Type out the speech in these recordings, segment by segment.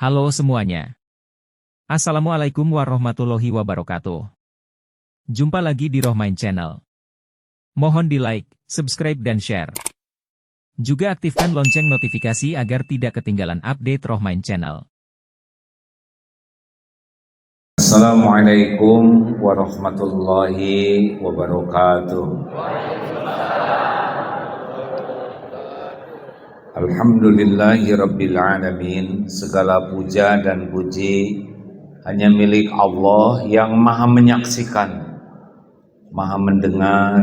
Halo semuanya. Assalamualaikum warahmatullahi wabarakatuh. Jumpa lagi di Rohmain Channel. Mohon di like, subscribe dan share. Juga aktifkan lonceng notifikasi agar tidak ketinggalan update Rohmain Channel. Assalamualaikum warahmatullahi wabarakatuh. Alhamdulillahi alamin. Segala puja dan puji hanya milik Allah yang maha menyaksikan, maha mendengar,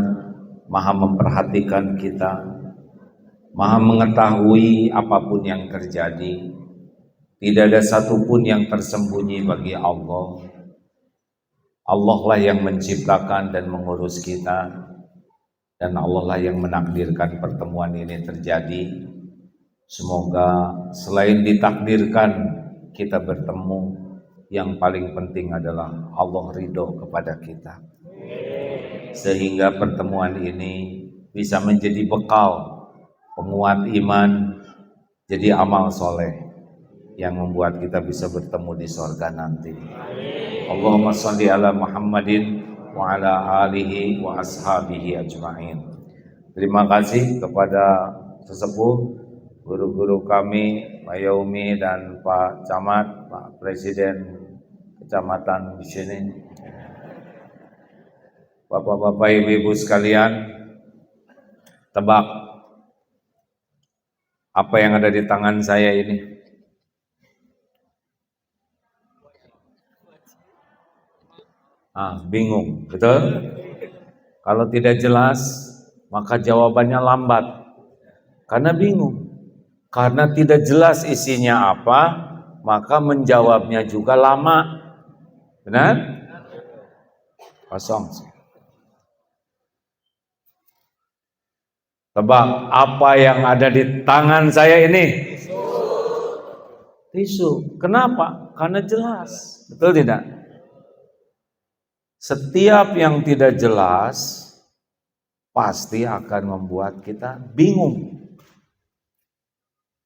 maha memperhatikan kita, maha mengetahui apapun yang terjadi. Tidak ada satupun yang tersembunyi bagi Allah. Allah lah yang menciptakan dan mengurus kita, dan Allah lah yang menakdirkan pertemuan ini terjadi. Semoga selain ditakdirkan kita bertemu, yang paling penting adalah Allah ridho kepada kita, sehingga pertemuan ini bisa menjadi bekal penguat iman, jadi amal soleh yang membuat kita bisa bertemu di sorga nanti. Allahumma sholli ala Muhammadin wa ala alihi wa ashabihi ajma'in. Terima kasih kepada sesepuh, guru-guru kami, Pak Yaumi dan Pak Camat, Pak Presiden Kecamatan di sini, Bapak-bapak, ibu-ibu sekalian. Tebak apa yang ada di tangan saya ini? Bingung, betul? Kalau tidak jelas, maka jawabannya lambat. Karena bingung. Karena tidak jelas isinya apa, maka menjawabnya juga lama. Benar? Kosong. Tebak apa yang ada di tangan saya ini? Tisu. Kenapa? Karena jelas. Betul tidak? Setiap yang tidak jelas pasti akan membuat kita bingung.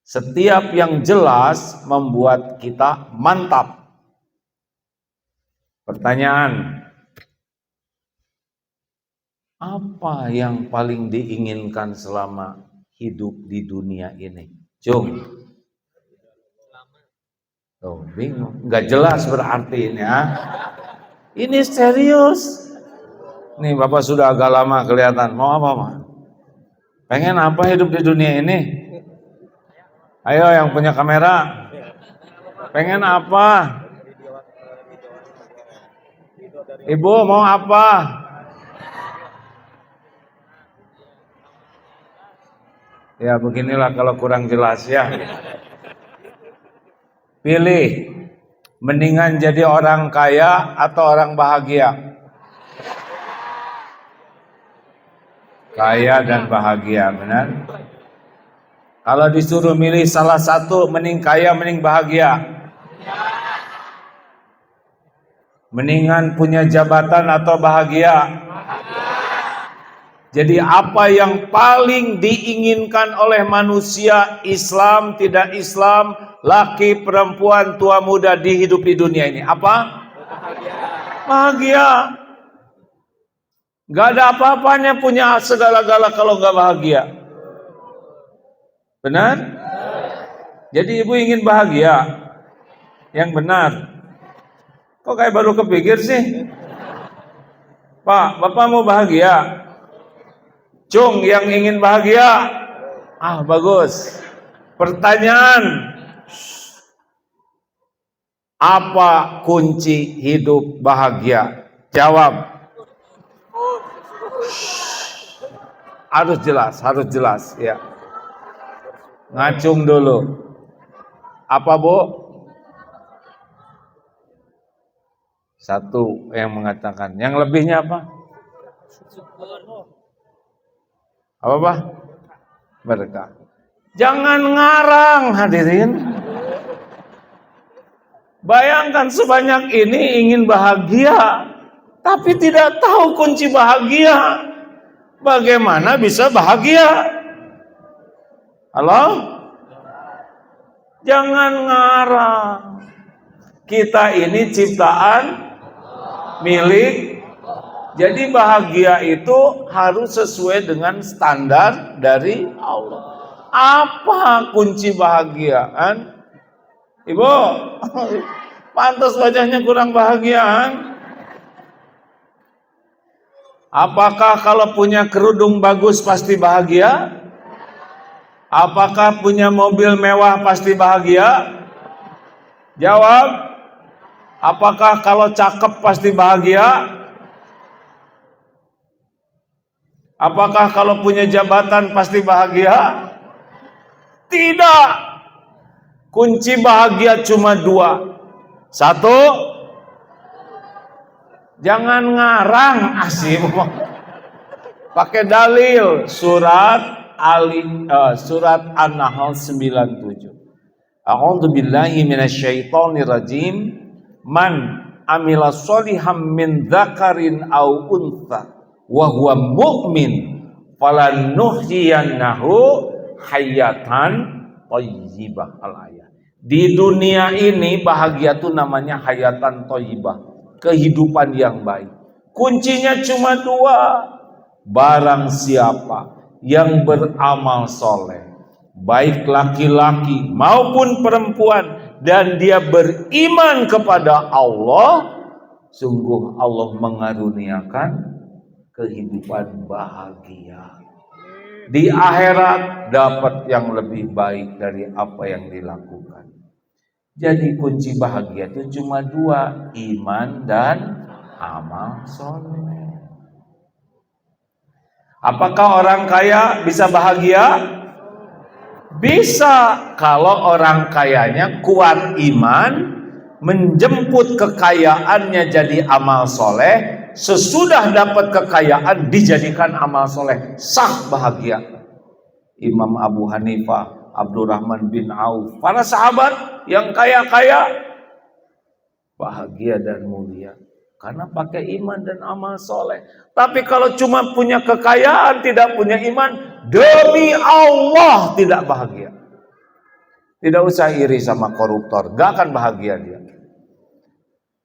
Setiap yang jelas membuat kita mantap. Pertanyaan, apa yang paling diinginkan selama hidup di dunia ini? Jom. Tuh, bingung. Nggak jelas berarti ini, Ini serius. Nih Bapak sudah agak lama kelihatan. Mau apa, Pak? Pengen apa hidup di dunia ini? Ayo yang punya kamera. Pengen apa? Ibu mau apa? Ya beginilah kalau kurang jelas ya. Pilih, mendingan jadi orang kaya atau orang bahagia? Kaya dan bahagia, benar? Kalau disuruh milih salah satu, mending kaya, mending bahagia? Mendingan punya jabatan atau bahagia? Jadi apa yang paling diinginkan oleh manusia, Islam, tidak Islam, laki, perempuan, tua, muda, dihidup di dunia ini? Apa? Bahagia. Gak ada apa-apanya punya segala-gala kalau gak bahagia. Benar? Jadi ibu ingin bahagia. Yang benar. Kok kayak baru kepikir sih? Pak, Bapak mau bahagia? Cung yang ingin bahagia? Bagus. Pertanyaan, apa kunci hidup bahagia? Jawab. Harus jelas ya. Ngacung dulu. Apa, Bu? Satu yang mengatakan. Yang lebihnya apa? Apa, Pak? Berkah. Jangan ngarang, hadirin. Bayangkan sebanyak ini ingin bahagia, tapi tidak tahu kunci bahagia. Bagaimana bisa bahagia? Halo? Jangan ngarang. Kita ini ciptaan milik. Jadi bahagia itu harus sesuai dengan standar dari Allah. Apa kunci bahagiaan? Ibu, pantas wajahnya kurang bahagiaan. Apakah kalau punya kerudung bagus pasti bahagia? Apakah punya mobil mewah pasti bahagia? Jawab. Apakah kalau cakep pasti bahagia? Apakah kalau punya jabatan pasti bahagia? Tidak. Kunci bahagia cuma 2. 1, jangan ngarang asih. Pakai dalil surat An-Nahl 97. A'udzu billahi minasyaitonir rajim. Man amila sholihan min dzakarin aw untha wa huwa mu'min falanuhyiyannahu hayatan thayyibah. Al-ayat. Di dunia ini bahagia itu namanya hayatan thayyibah, kehidupan yang baik. Kuncinya cuma 2. Barang siapa yang beramal soleh, baik laki-laki maupun perempuan, dan dia beriman kepada Allah, sungguh Allah mengaruniakan kehidupan bahagia. Di akhirat dapat yang lebih baik dari apa yang dilakukan. Jadi kunci bahagia itu cuma 2, iman dan amal soleh. Apakah orang kaya bisa bahagia? Bisa, kalau orang kayanya kuat iman, menjemput kekayaannya jadi amal soleh. Sesudah dapat kekayaan dijadikan amal soleh, sah bahagia. Imam Abu Hanifah, Abdurrahman bin Auf, para sahabat yang kaya-kaya bahagia dan mulia karena pakai iman dan amal soleh. Tapi kalau cuma punya kekayaan tidak punya iman, demi Allah tidak bahagia. Tidak usah iri sama koruptor, gak akan bahagia dia.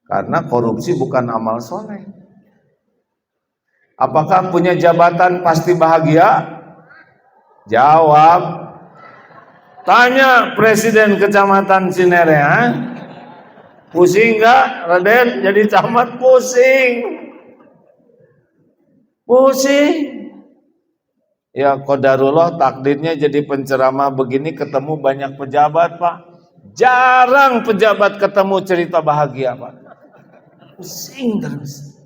Karena korupsi bukan amal soleh. Apakah punya jabatan pasti bahagia? Jawab. Tanya Presiden Kecamatan Cinere, pusing gak Raden jadi camat? Pusing. Ya qadarullah takdirnya jadi penceramah begini ketemu banyak pejabat, Pak. Jarang pejabat ketemu cerita bahagia, Pak. Pusing terus.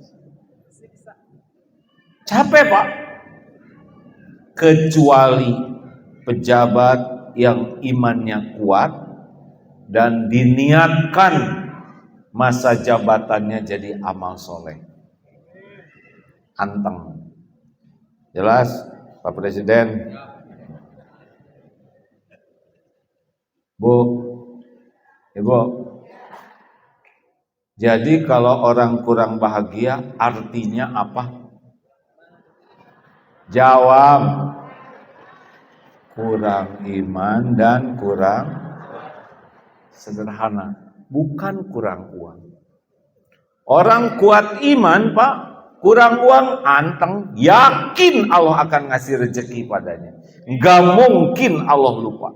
Capek, Pak. Kecuali pejabat yang imannya kuat dan diniatkan masa jabatannya jadi amal soleh. Anteng. Jelas, Pak Presiden? Bu, Ibu. Jadi kalau orang kurang bahagia artinya apa? Jawab. Kurang iman dan kurang. Sederhana, bukan kurang uang. Orang kuat iman, Pak, kurang uang, anteng, yakin Allah akan ngasih rezeki padanya. Enggak mungkin Allah lupa.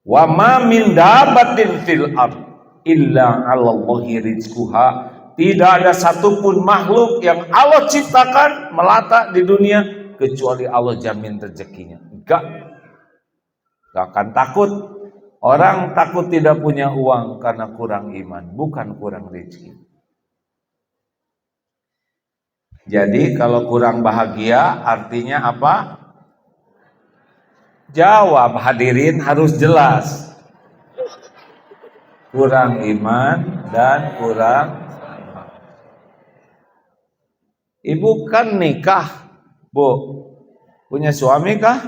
Wa ma min dabatin fil ard illa 'alallahi rizquha. Tidak ada satupun makhluk yang Allah ciptakan melata di dunia kecuali Allah jamin rezekinya. Enggak akan takut. Orang takut tidak punya uang karena kurang iman, bukan kurang rezeki. Jadi kalau kurang bahagia artinya apa? Jawab hadirin, harus jelas. Kurang iman dan kurang. Ibu kan nikah, Bu, punya suami kah?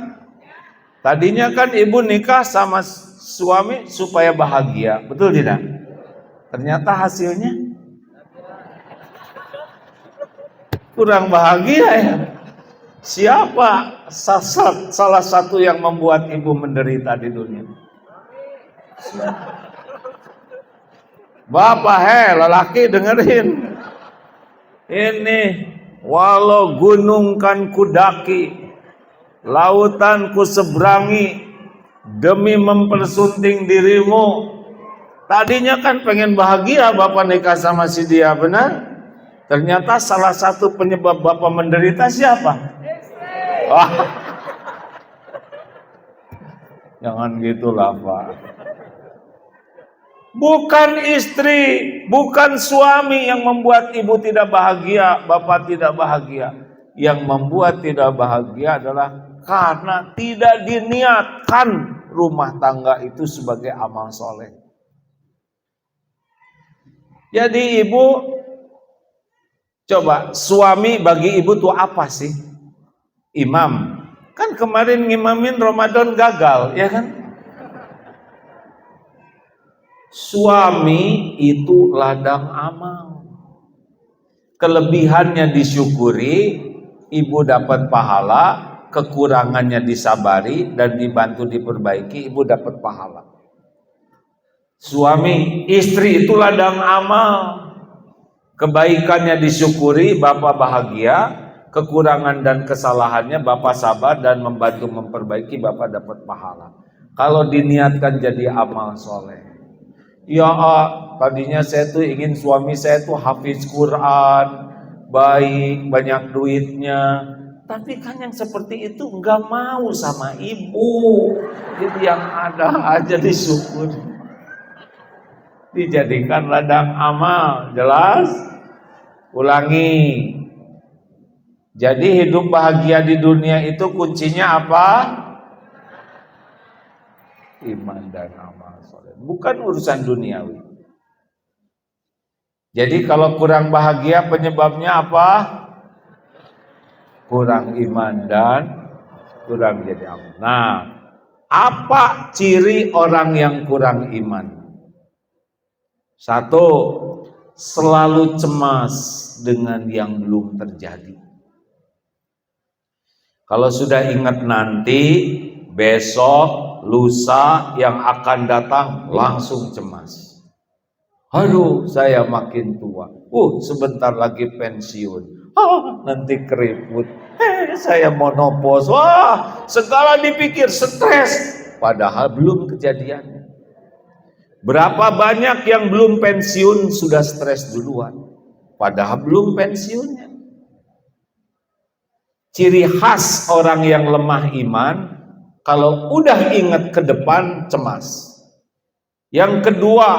Tadinya kan ibu nikah sama suami supaya bahagia, betul tidak? Ternyata hasilnya kurang bahagia ya. Siapa salah satu yang membuat ibu menderita di dunia? Bapak, lelaki dengerin. Ini walau gunung kan kudaki, lautan ku seberangi demi mempersunting dirimu. Tadinya kan pengen bahagia Bapak nikah sama si dia, benar? Ternyata salah satu penyebab Bapak menderita siapa? Wah. Jangan gitulah Pak. Bukan istri, bukan suami yang membuat ibu tidak bahagia, Bapak tidak bahagia. Yang membuat tidak bahagia adalah karena tidak diniatkan rumah tangga itu sebagai amal soleh. Jadi ibu, coba suami bagi ibu tuh apa sih? Imam. Kan kemarin ngimamin Ramadan gagal, ya kan? Suami itu ladang amal. Kelebihannya disyukuri, ibu dapat pahala, kekurangannya disabari dan dibantu diperbaiki, ibu dapat pahala. Suami, istri itu ladang amal. Kebaikannya disyukuri, Bapak bahagia, kekurangan dan kesalahannya Bapak sabar dan membantu memperbaiki, Bapak dapat pahala. Kalau diniatkan jadi amal soleh. Ya, tadinya saya tuh ingin suami saya tuh hafiz Quran, baik, banyak duitnya. Tapi kan yang seperti itu nggak mau sama ibu. Jadi yang ada aja disyukuri. Dijadikan ladang amal, jelas? Ulangi. Jadi hidup bahagia di dunia itu kuncinya apa? Iman dan amal soleh. Bukan urusan duniawi. Jadi kalau kurang bahagia penyebabnya apa? Kurang iman dan kurang jadi amal. Nah, apa ciri orang yang kurang iman? Satu, selalu cemas dengan yang belum terjadi. Kalau sudah ingat nanti, besok, lusa yang akan datang, langsung cemas. Aduh, saya makin tua. Sebentar lagi pensiun. Nanti keriput. Saya monopos. Wah, segala dipikir, stres. Padahal belum kejadiannya. Berapa banyak yang belum pensiun sudah stres duluan, padahal belum pensiunnya. Ciri khas orang yang lemah iman, kalau udah ingat ke depan cemas. Yang kedua,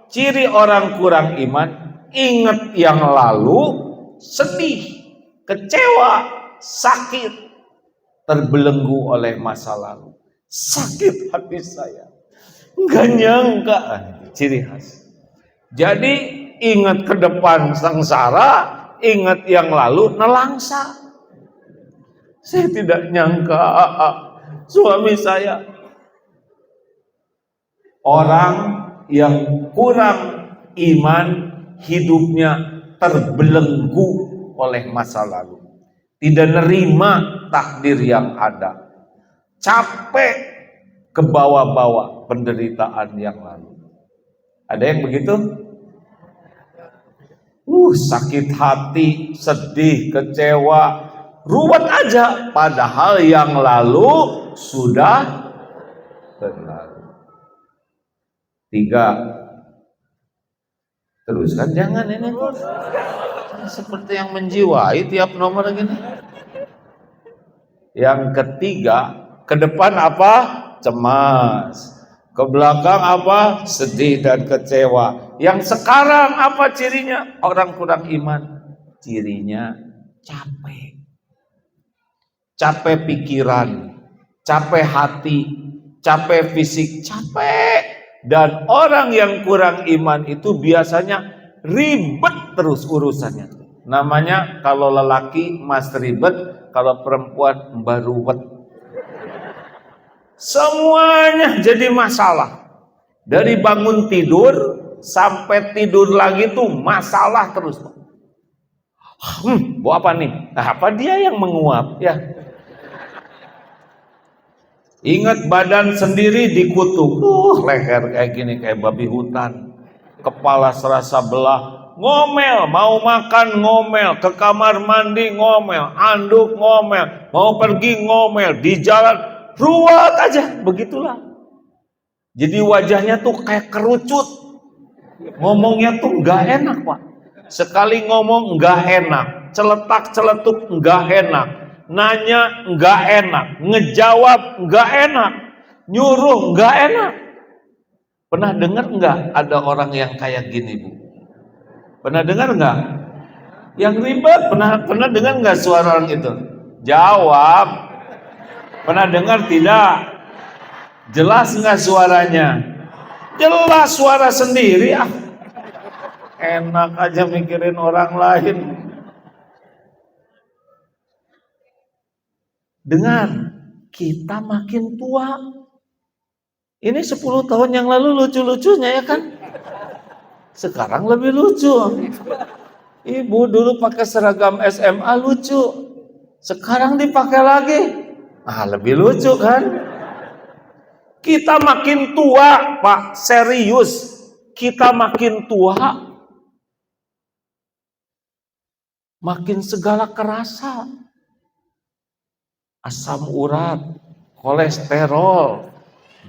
ciri orang kurang iman, ingat yang lalu, sedih, kecewa, sakit, terbelenggu oleh masa lalu. Sakit hati saya. Enggak nyangka, ciri khas. Jadi ingat ke depan sengsara, ingat yang lalu nelangsa. Saya tidak nyangka suami saya orang yang kurang iman, hidupnya terbelenggu oleh masa lalu. Tidak nerima takdir yang ada. Capek ke bawah-bawah penderitaan yang lalu. Ada yang begitu? Sakit hati, sedih, kecewa, ruwet aja. Padahal yang lalu sudah berlalu. 3. Teruskan, jangan ini seperti yang menjiwai tiap nomor gini. Yang ketiga, ke depan apa? Cemas. Ke belakang apa? Sedih dan kecewa. Yang sekarang apa cirinya? Orang kurang iman. Cirinya capek. Capek pikiran, capek hati, capek fisik, capek. Dan orang yang kurang iman itu biasanya ribet terus urusannya. Namanya kalau lelaki mas ribet, kalau perempuan mbak ruwet. Semuanya jadi masalah. Dari bangun tidur sampai tidur lagi tuh masalah terus. Bu apa nih? Nah, apa dia yang menguap ya? Ingat badan sendiri dikutuk, leher kayak gini kayak babi hutan, kepala serasa belah, ngomel, mau makan ngomel, ke kamar mandi ngomel, anduk ngomel, mau pergi ngomel, di jalan ruwet aja, begitulah. Jadi wajahnya tuh kayak kerucut, ngomongnya tuh nggak enak Pak. Sekali ngomong nggak enak, celetak-celetuk nggak enak, nanya nggak enak, ngejawab nggak enak, nyuruh nggak enak. Pernah dengar nggak ada orang yang kayak gini Bu? Pernah dengar nggak? Yang ribet, pernah dengar nggak suara orang itu? Jawab. Pernah dengar tidak? Jelas nggak suaranya? Jelas suara sendiri ah. Enak aja mikirin orang lain. Dengar, kita makin tua. Ini 10 tahun yang lalu lucu-lucunya ya kan? Sekarang lebih lucu. Ibu dulu pakai seragam SMA lucu. Sekarang dipakai lagi. Lebih lucu kan? Kita makin tua, Pak, serius. Kita makin tua. Makin segala kerasa. Asam urat, kolesterol,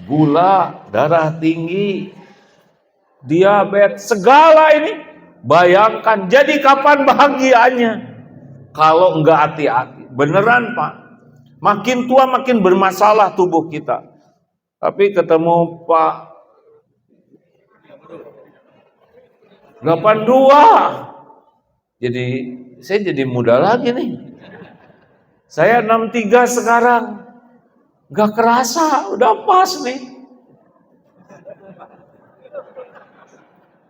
gula, darah tinggi, diabetes, segala ini. Bayangkan, jadi kapan bahagianya? Kalau enggak hati-hati. Beneran Pak. Makin tua makin bermasalah tubuh kita. Tapi ketemu Pak 82. Jadi saya jadi muda lagi nih. Saya 63 sekarang. Gak kerasa, udah pas nih.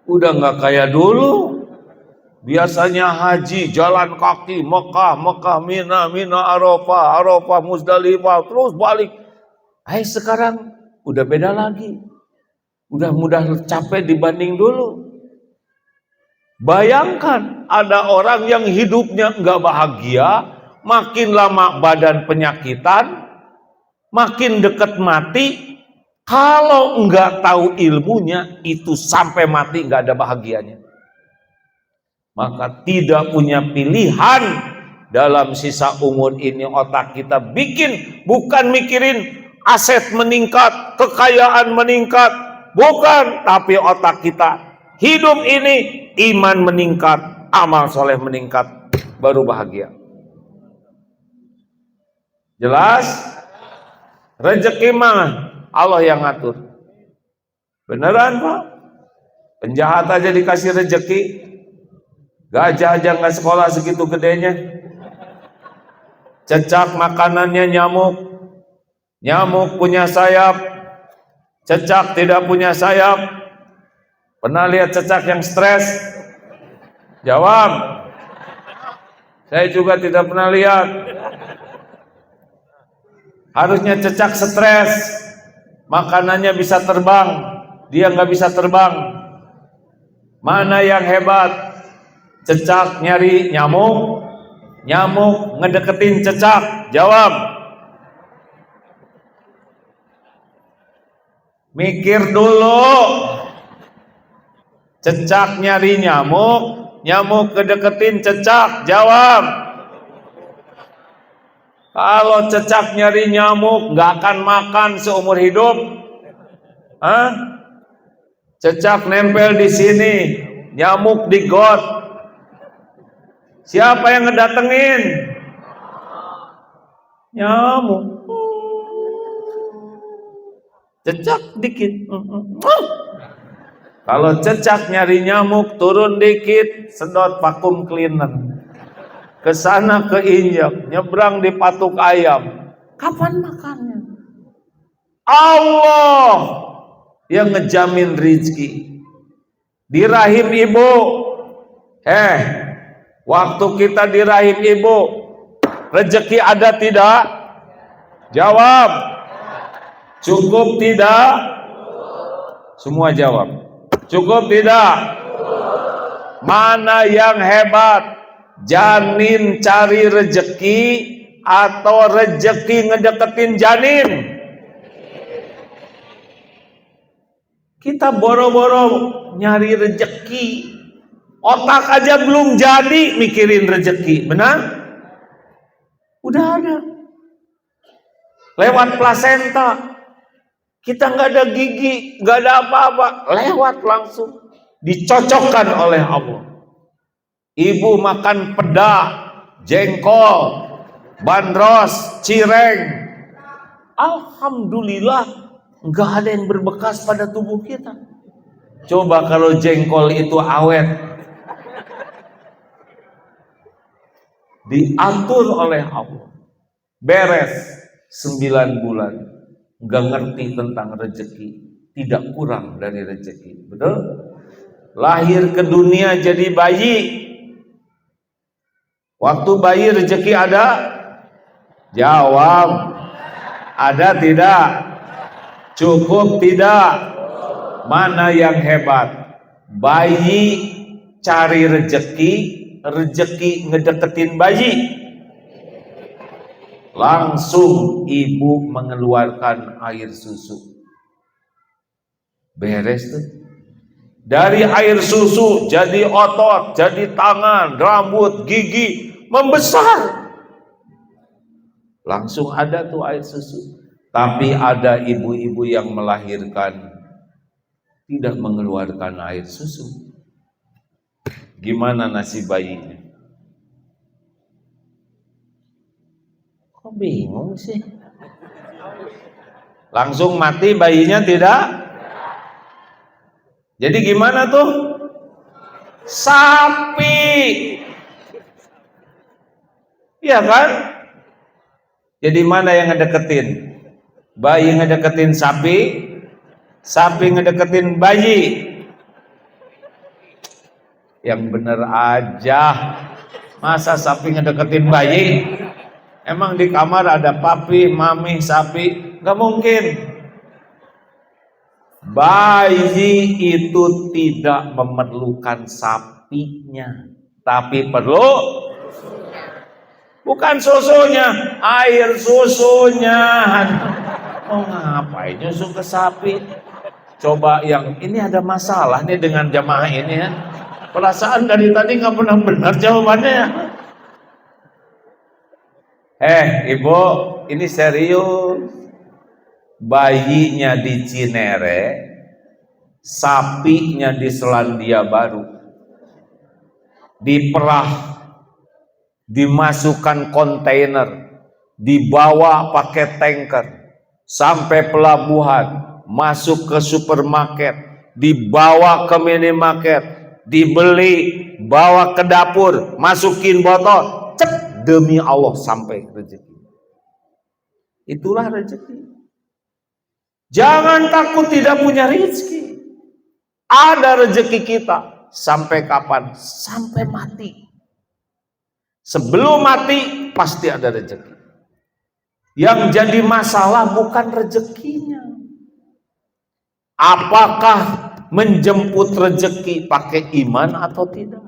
Udah gak kayak dulu. Biasanya haji, jalan kaki, Mekah, Mina, Arafah, Muzdalifah, terus balik. Sekarang udah beda lagi. Udah mudah capek dibanding dulu. Bayangkan ada orang yang hidupnya nggak bahagia, makin lama badan penyakitan, makin dekat mati. Kalau nggak tahu ilmunya, itu sampai mati nggak ada bahagianya. Maka tidak punya pilihan dalam sisa umur ini. Otak kita bikin, bukan mikirin aset meningkat, kekayaan meningkat, bukan, tapi otak kita hidup ini iman meningkat, amal soleh meningkat, baru bahagia. Jelas? Rezeki mah Allah yang ngatur. Beneran Pak? Penjahat aja dikasih rezeki, gajah aja nggak sekolah segitu gedenya. Cecak makanannya nyamuk, nyamuk punya sayap, cecak tidak punya sayap. Pernah lihat cecak yang stres? Jawab. Saya juga tidak pernah lihat. Harusnya cecak stres, makanannya bisa terbang, dia nggak bisa terbang. Mana yang hebat? Cecak nyari nyamuk, nyamuk ngedeketin cecak. Jawab. Mikir dulu. Cecak nyari nyamuk, nyamuk kedeketin cecak. Jawab. Kalau cecak nyari nyamuk nggak akan makan seumur hidup. Cecak nempel di sini, nyamuk di got. Siapa yang ngedatengin? Nyamuk. Cecak dikit. Kalau cecak nyari nyamuk, turun dikit, sedot vakum cleaner. Kesana keinjak, nyebrang di patuk ayam. Kapan makannya? Allah yang ngejamin rizki. Di rahim ibu. Waktu kita di rahim ibu, rezeki ada tidak? Jawab. Cukup tidak? Semua jawab. Cukup tidak? Mana yang hebat? Janin cari rezeki atau rezeki ngedeketin janin? Kita boro-boro nyari rejeki, otak aja belum jadi mikirin rejeki, benar? Udah ada. Lewat plasenta, kita nggak ada gigi, nggak ada apa-apa, lewat langsung dicocokkan oleh Allah. Ibu makan peda, jengkol, bandros, cireng, alhamdulillah nggak ada yang berbekas pada tubuh kita. Coba kalau jengkol itu awet, diatur oleh Allah, beres 9 bulan, nggak ngerti tentang rezeki, tidak kurang dari rezeki, betul? Lahir ke dunia jadi bayi, waktu bayi rezeki ada? Jawab, ada tidak? Cukup tidak? Mana yang hebat? Bayi cari rezeki, rezeki ngedeketin bayi. Langsung ibu mengeluarkan air susu. Beres tuh. Dari air susu jadi otot, jadi tangan, rambut, gigi, membesar. Langsung ada tuh air susu. Tapi ada ibu-ibu yang melahirkan tidak mengeluarkan air susu. Gimana nasib bayinya? Kok bingung sih? Langsung mati bayinya tidak? Jadi gimana tuh? Sapi. Iya kan? Jadi mana yang ngedeketin? Bayi ngedeketin sapi, sapi ngedeketin bayi. Yang bener aja. Masa sapi ngedeketin bayi? Emang di kamar ada papi, mami, sapi? Gak mungkin. Bayi itu tidak memerlukan sapinya, tapi perlu bukan susunya, air susunya. Oh, ngapain nyusu ke sapi? Coba yang ini ada masalah nih dengan jamaah ini ya. Perasaan dari tadi nggak pernah benar jawabannya ya. Ibu, ini serius. Bayinya di Cinere, sapinya di Selandia Baru. Diperah, dimasukkan kontainer, dibawa pakai tanker sampai pelabuhan, masuk ke supermarket, dibawa ke minimarket, dibeli, bawa ke dapur, masukin botol, cek, demi Allah sampai rezeki. Itulah rezeki. Jangan takut tidak punya rezeki. Ada rezeki kita. Sampai kapan? Sampai mati. Sebelum mati pasti ada rezeki. Yang jadi masalah bukan rezekinya. Apakah menjemput rezeki pakai iman atau tidak?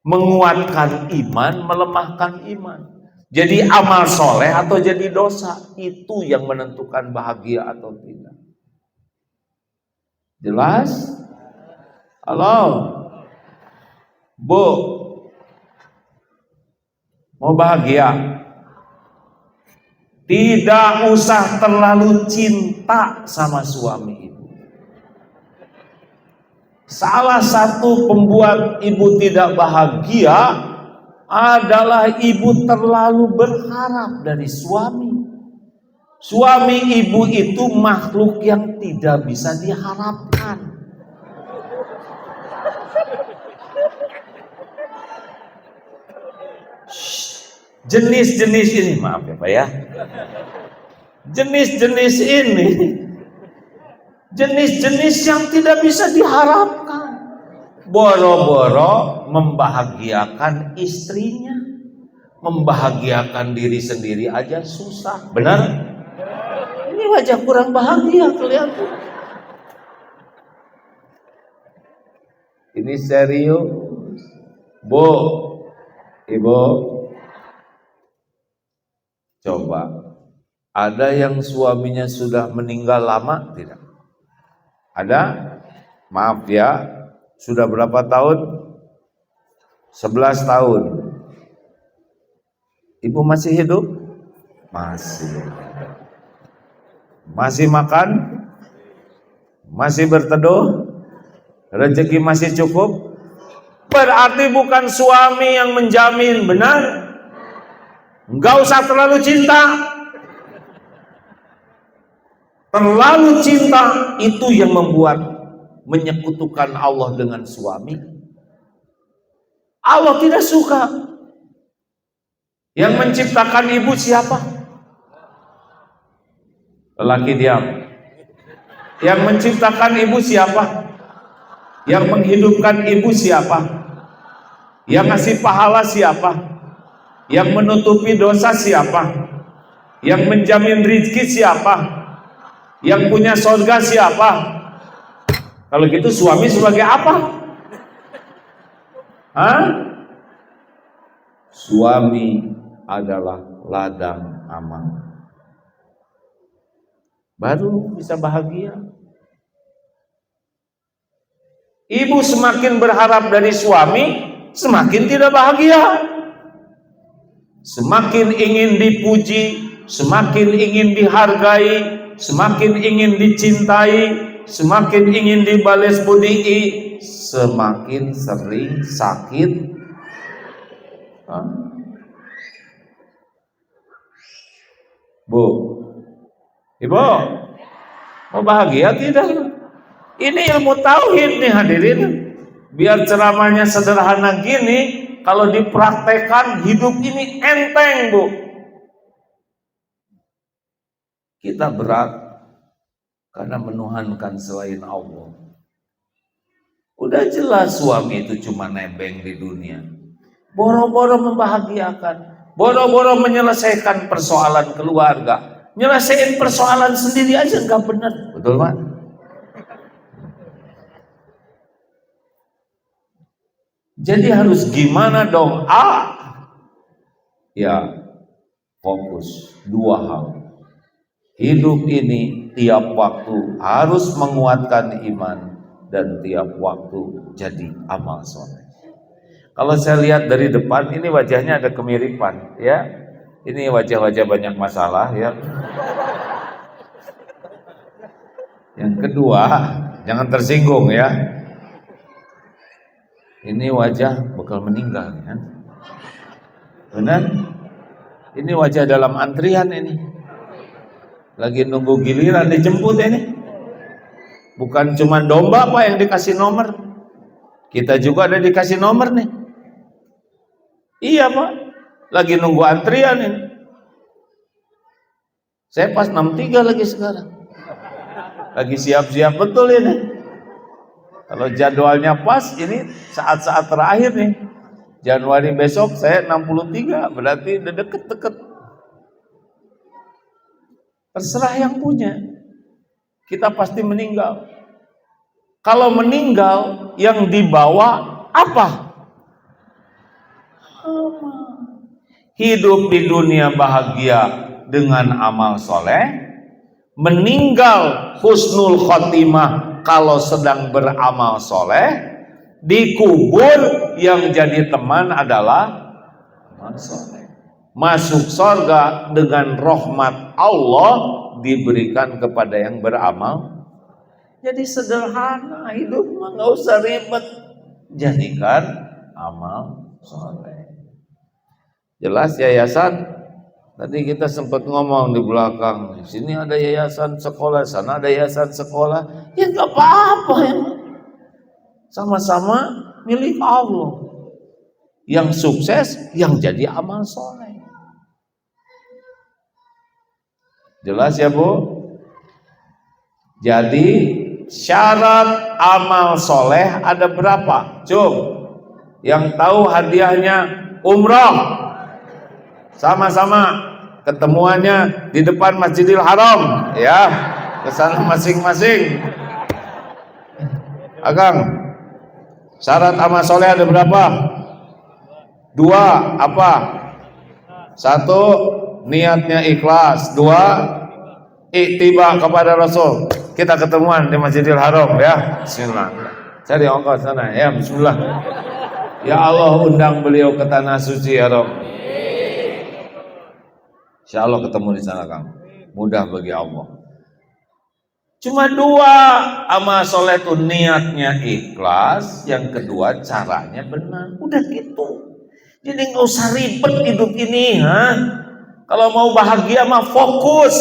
Menguatkan iman, melemahkan iman. Jadi amal soleh atau jadi dosa, itu yang menentukan bahagia atau tidak. Jelas? Halo, Bu, mau bahagia? Tidak usah terlalu cinta sama suami ibu. Salah satu pembuat ibu tidak bahagia adalah ibu terlalu berharap dari suami. Suami ibu itu makhluk yang tidak bisa diharapkan. Jenis-jenis ini, maaf ya Pak ya. Jenis-jenis ini, jenis-jenis yang tidak bisa diharapkan. Boro-boro membahagiakan istrinya, membahagiakan diri sendiri aja susah. Benar? Ini wajah kurang bahagia kelihatan. Ini serius. Bu, Ibu, coba, ada yang suaminya sudah meninggal lama tidak? Ada? Maaf ya, sudah berapa tahun? 11 tahun. Ibu masih hidup? Masih. Masih makan? Masih berteduh? Rezeki masih cukup? Berarti bukan suami yang menjamin, benar? Enggak usah terlalu cinta. Terlalu cinta itu yang membuat menyekutukan Allah dengan suami. Allah tidak suka. Yang menciptakan ibu siapa? Lelaki diam. Yang menciptakan ibu siapa? Yang menghidupkan ibu siapa? Yang ngasih pahala siapa? Yang menutupi dosa siapa? Yang menjamin rezeki siapa? Yang punya surga siapa? Kalau gitu suami sebagai apa? Hah? Suami adalah ladang amal. Baru bisa bahagia. Ibu semakin berharap dari suami, semakin tidak bahagia. Semakin ingin dipuji, semakin ingin dihargai, semakin ingin dicintai, semakin ingin dibalas budi, semakin sering sakit. Bu, ibu, mau bahagia tidak? Ini ilmu tauhid nih hadirin. Biar ceramahnya sederhana gini, kalau dipraktekkan hidup ini enteng, Bu. Kita berat karena menuhankan selain Allah. Udah jelas suami itu cuma nebeng di dunia. Boro-boro membahagiakan, boro-boro menyelesaikan persoalan keluarga. Nyelesain persoalan sendiri aja nggak benar, betul Pak? Jadi harus gimana dong? Ya, fokus dua hal. Hidup ini tiap waktu harus menguatkan iman dan tiap waktu jadi amal soleh. Kalau saya lihat dari depan ini wajahnya ada kemiripan, ya. Ini wajah-wajah banyak masalah, ya. Yang kedua, jangan tersinggung, ya. Ini wajah bakal meninggal, ya. Benar? Ini wajah dalam antrian ini. Lagi nunggu giliran dijemput ini. Bukan cuma domba Pak yang dikasih nomor. Kita juga ada dikasih nomor nih. Iya Pak. Lagi nunggu antrian ini. Saya pas 63 lagi sekarang. Lagi siap-siap betul ini. Kalau jadwalnya pas ini saat-saat terakhir nih. Januari besok saya 63, berarti udah deket-deket. Terserah yang punya. Kita pasti meninggal. Kalau meninggal, yang dibawa apa? Hidup di dunia bahagia dengan amal soleh, meninggal husnul khotimah kalau sedang beramal soleh, dikubur yang jadi teman adalah amal soleh. Masuk surga dengan rahmat Allah diberikan kepada yang beramal. Jadi sederhana hidup mah nggak usah ribet, jadikan amal soleh. Jelas yayasan. Tadi kita sempat ngomong di belakang, di sini ada yayasan sekolah, sana ada yayasan sekolah. Ya nggak apa-apa ya. Sama-sama milik Allah. Yang sukses, yang jadi amal soleh. Jelas ya Bu? Jadi syarat amal soleh ada berapa? Cum, yang tahu hadiahnya umroh. Sama-sama ketemuannya di depan Masjidil Haram, ya, kesana masing-masing. Akang, syarat amal soleh ada berapa? Dua, apa? Satu, niatnya ikhlas. Dua, iktiba kepada Rasul. kita ketemuan di Masjidil Haram ya. Bismillah. Cari ongkos sana ya. Bismillah. Ya Allah, undang beliau ke tanah suci ya Rabb. Insya Allah ketemu di sana Kang. Mudah bagi Allah. Cuma dua, amal soleh itu niatnya ikhlas, yang kedua caranya benar. Udah gitu. Jadi nggak usah ribet hidup ini, Kalau mau bahagia mah fokus,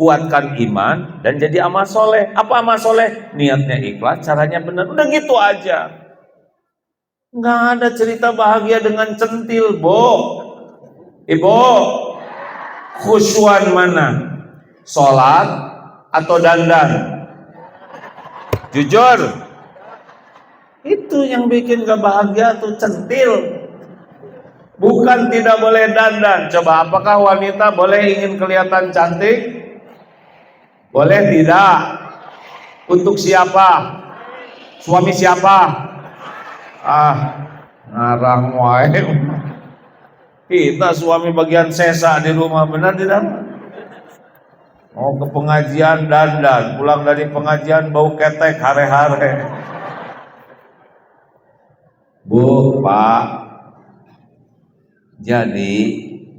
kuatkan iman dan jadi amal soleh. Apa amal soleh? Niatnya ikhlas, caranya benar. Udah gitu aja. Nggak ada cerita bahagia dengan centil, Bo. Ibu, khusyuan mana? Sholat atau dandan? Jujur, itu yang bikin gak bahagia tuh centil. Bukan tidak boleh dandan. Coba, apakah wanita boleh ingin kelihatan cantik? Boleh tidak? Untuk siapa? Suami siapa? Ngarang wae. Kita suami bagian sesa di rumah, benar tidak? Mau ke pengajian dandan, pulang dari pengajian bau ketek hare-hare. Bu, Pak, jadi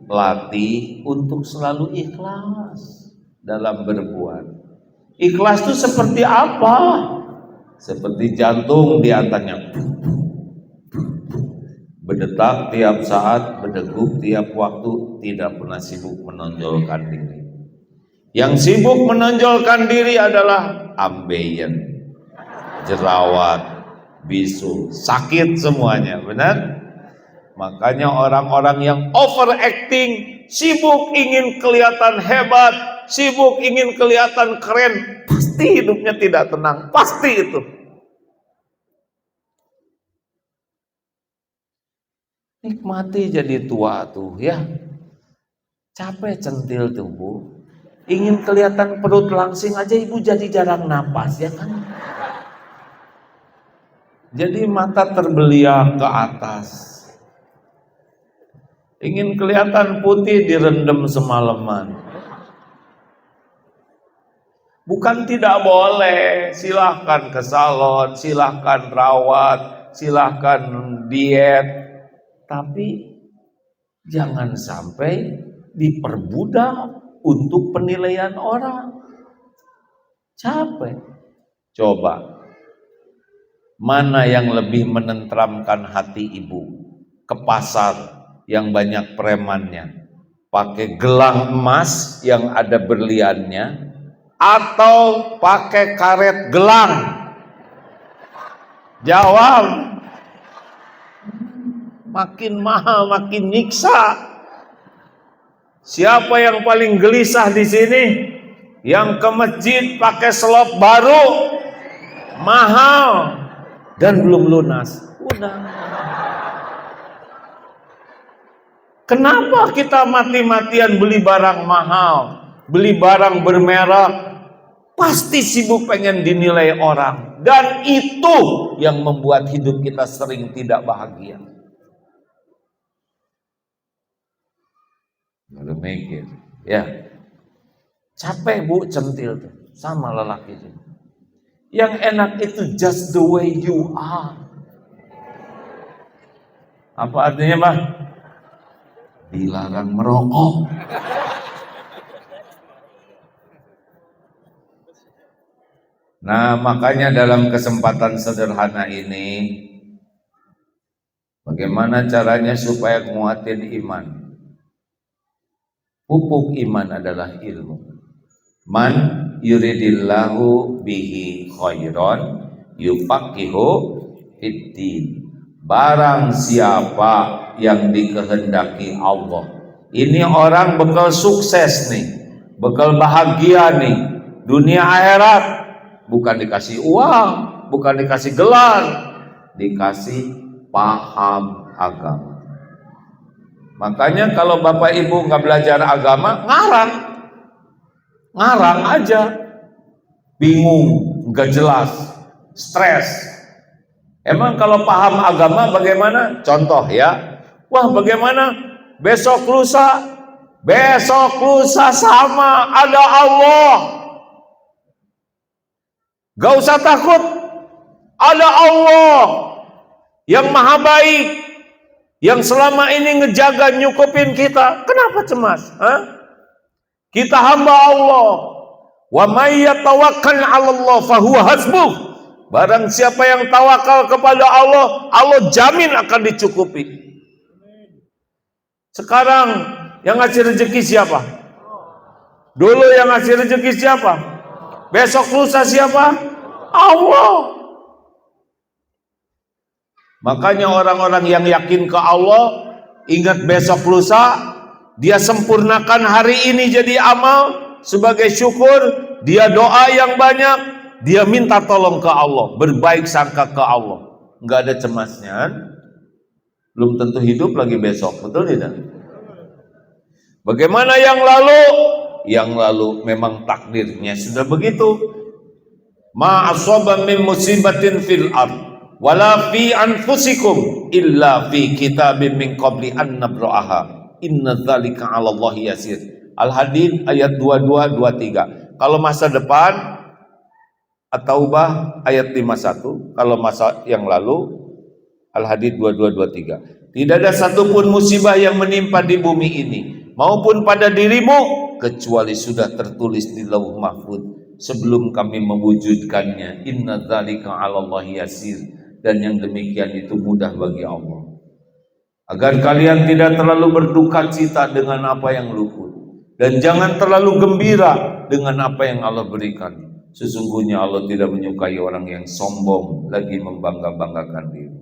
latih untuk selalu ikhlas dalam berbuat. Ikhlas itu seperti apa? Seperti jantung diantaranya berdetak tiap saat, berdegup tiap waktu, tidak pernah sibuk menonjolkan diri. Yang sibuk menonjolkan diri adalah ambeien, jerawat, bisu, sakit semuanya, benar? Makanya orang-orang yang overacting, sibuk ingin kelihatan hebat, sibuk ingin kelihatan keren, pasti hidupnya tidak tenang, pasti itu. Nikmati jadi tua tuh ya. Capek centil tuh Bu. Ingin kelihatan perut langsing aja ibu jadi jarang napas ya kan. Jadi mata terbeliak ke atas. Ingin kelihatan putih direndam semalaman. Bukan tidak boleh, silahkan ke salon, silahkan rawat, silahkan diet. Tapi jangan sampai diperbudak untuk penilaian orang. Capek. Coba, mana yang lebih menenteramkan hati ibu? Ke pasar yang banyak premannya, pakai gelang emas yang ada berliannya, atau pakai karet gelang? Jawab. Makin mahal, makin nyiksa. Siapa yang paling gelisah di sini? Yang ke masjid pakai selop baru, mahal, dan belum lunas. Udah. Kenapa kita mati-matian beli barang mahal, beli barang bermerek? Pasti sibuk pengen dinilai orang. Dan itu yang membuat hidup kita sering tidak bahagia. Belum mikir, ya. Capek Bu centil tuh, sama lelaki itu. Yang enak itu just the way you are. Apa artinya Pak? Dilarang merokok. Nah, makanya dalam kesempatan sederhana ini, bagaimana caranya supaya nguatin iman? Pupuk iman adalah ilmu. Man yuridillahu bihi khairan yufaqihu fiddin. Barang siapa yang dikehendaki Allah, ini orang bekal sukses nih, bekal bahagia nih, dunia akhirat. Bukan dikasih uang, bukan dikasih gelar, dikasih paham agama. Makanya kalau bapak ibu nggak belajar agama, ngarang aja, bingung, nggak jelas, stres. Emang kalau paham agama bagaimana? Contoh ya, wah bagaimana besok lusa sama ada Allah. Gak usah takut. Ada Allah yang maha baik, yang selama ini ngejaga nyukupin kita. Kenapa cemas? Kita hamba Allah. Wa may yatawakkal 'ala Allah fahuwa hasbuh. Barang siapa yang tawakal kepada Allah, Allah jamin akan dicukupi. Sekarang yang ngasih rezeki siapa? Dulu yang ngasih rezeki siapa? Besok lusa siapa? Allah. Makanya orang-orang yang yakin ke Allah, ingat besok lusa, dia sempurnakan hari ini jadi amal sebagai syukur, dia doa yang banyak, dia minta tolong ke Allah, berbaik sangka ke Allah. Enggak ada cemasnya, kan? Belum tentu hidup lagi besok, betul tidak? Bagaimana yang lalu? Yang lalu memang takdirnya sudah begitu. Ma asaba min musibatin fil ard wala fi anfusikum illa fi kitabim min qabli an nabra'aha. Inna dzalika 'ala Allahi yasir. Al-Hadid ayat 22 23. Kalau masa depan At-Taubah ayat 51. Kalau masa yang lalu Al-Hadid 22 23. Tidak ada satupun musibah yang menimpa di bumi ini maupun pada dirimu kecuali sudah tertulis di Lauh Mahfuz sebelum kami mewujudkannya. Inna dzalika 'ala Allahi yasir. Dan yang demikian itu mudah bagi Allah. Agar kalian tidak terlalu berduka cita dengan apa yang luput, dan jangan terlalu gembira dengan apa yang Allah berikan. Sesungguhnya Allah tidak menyukai orang yang sombong lagi membangga-banggakan diri.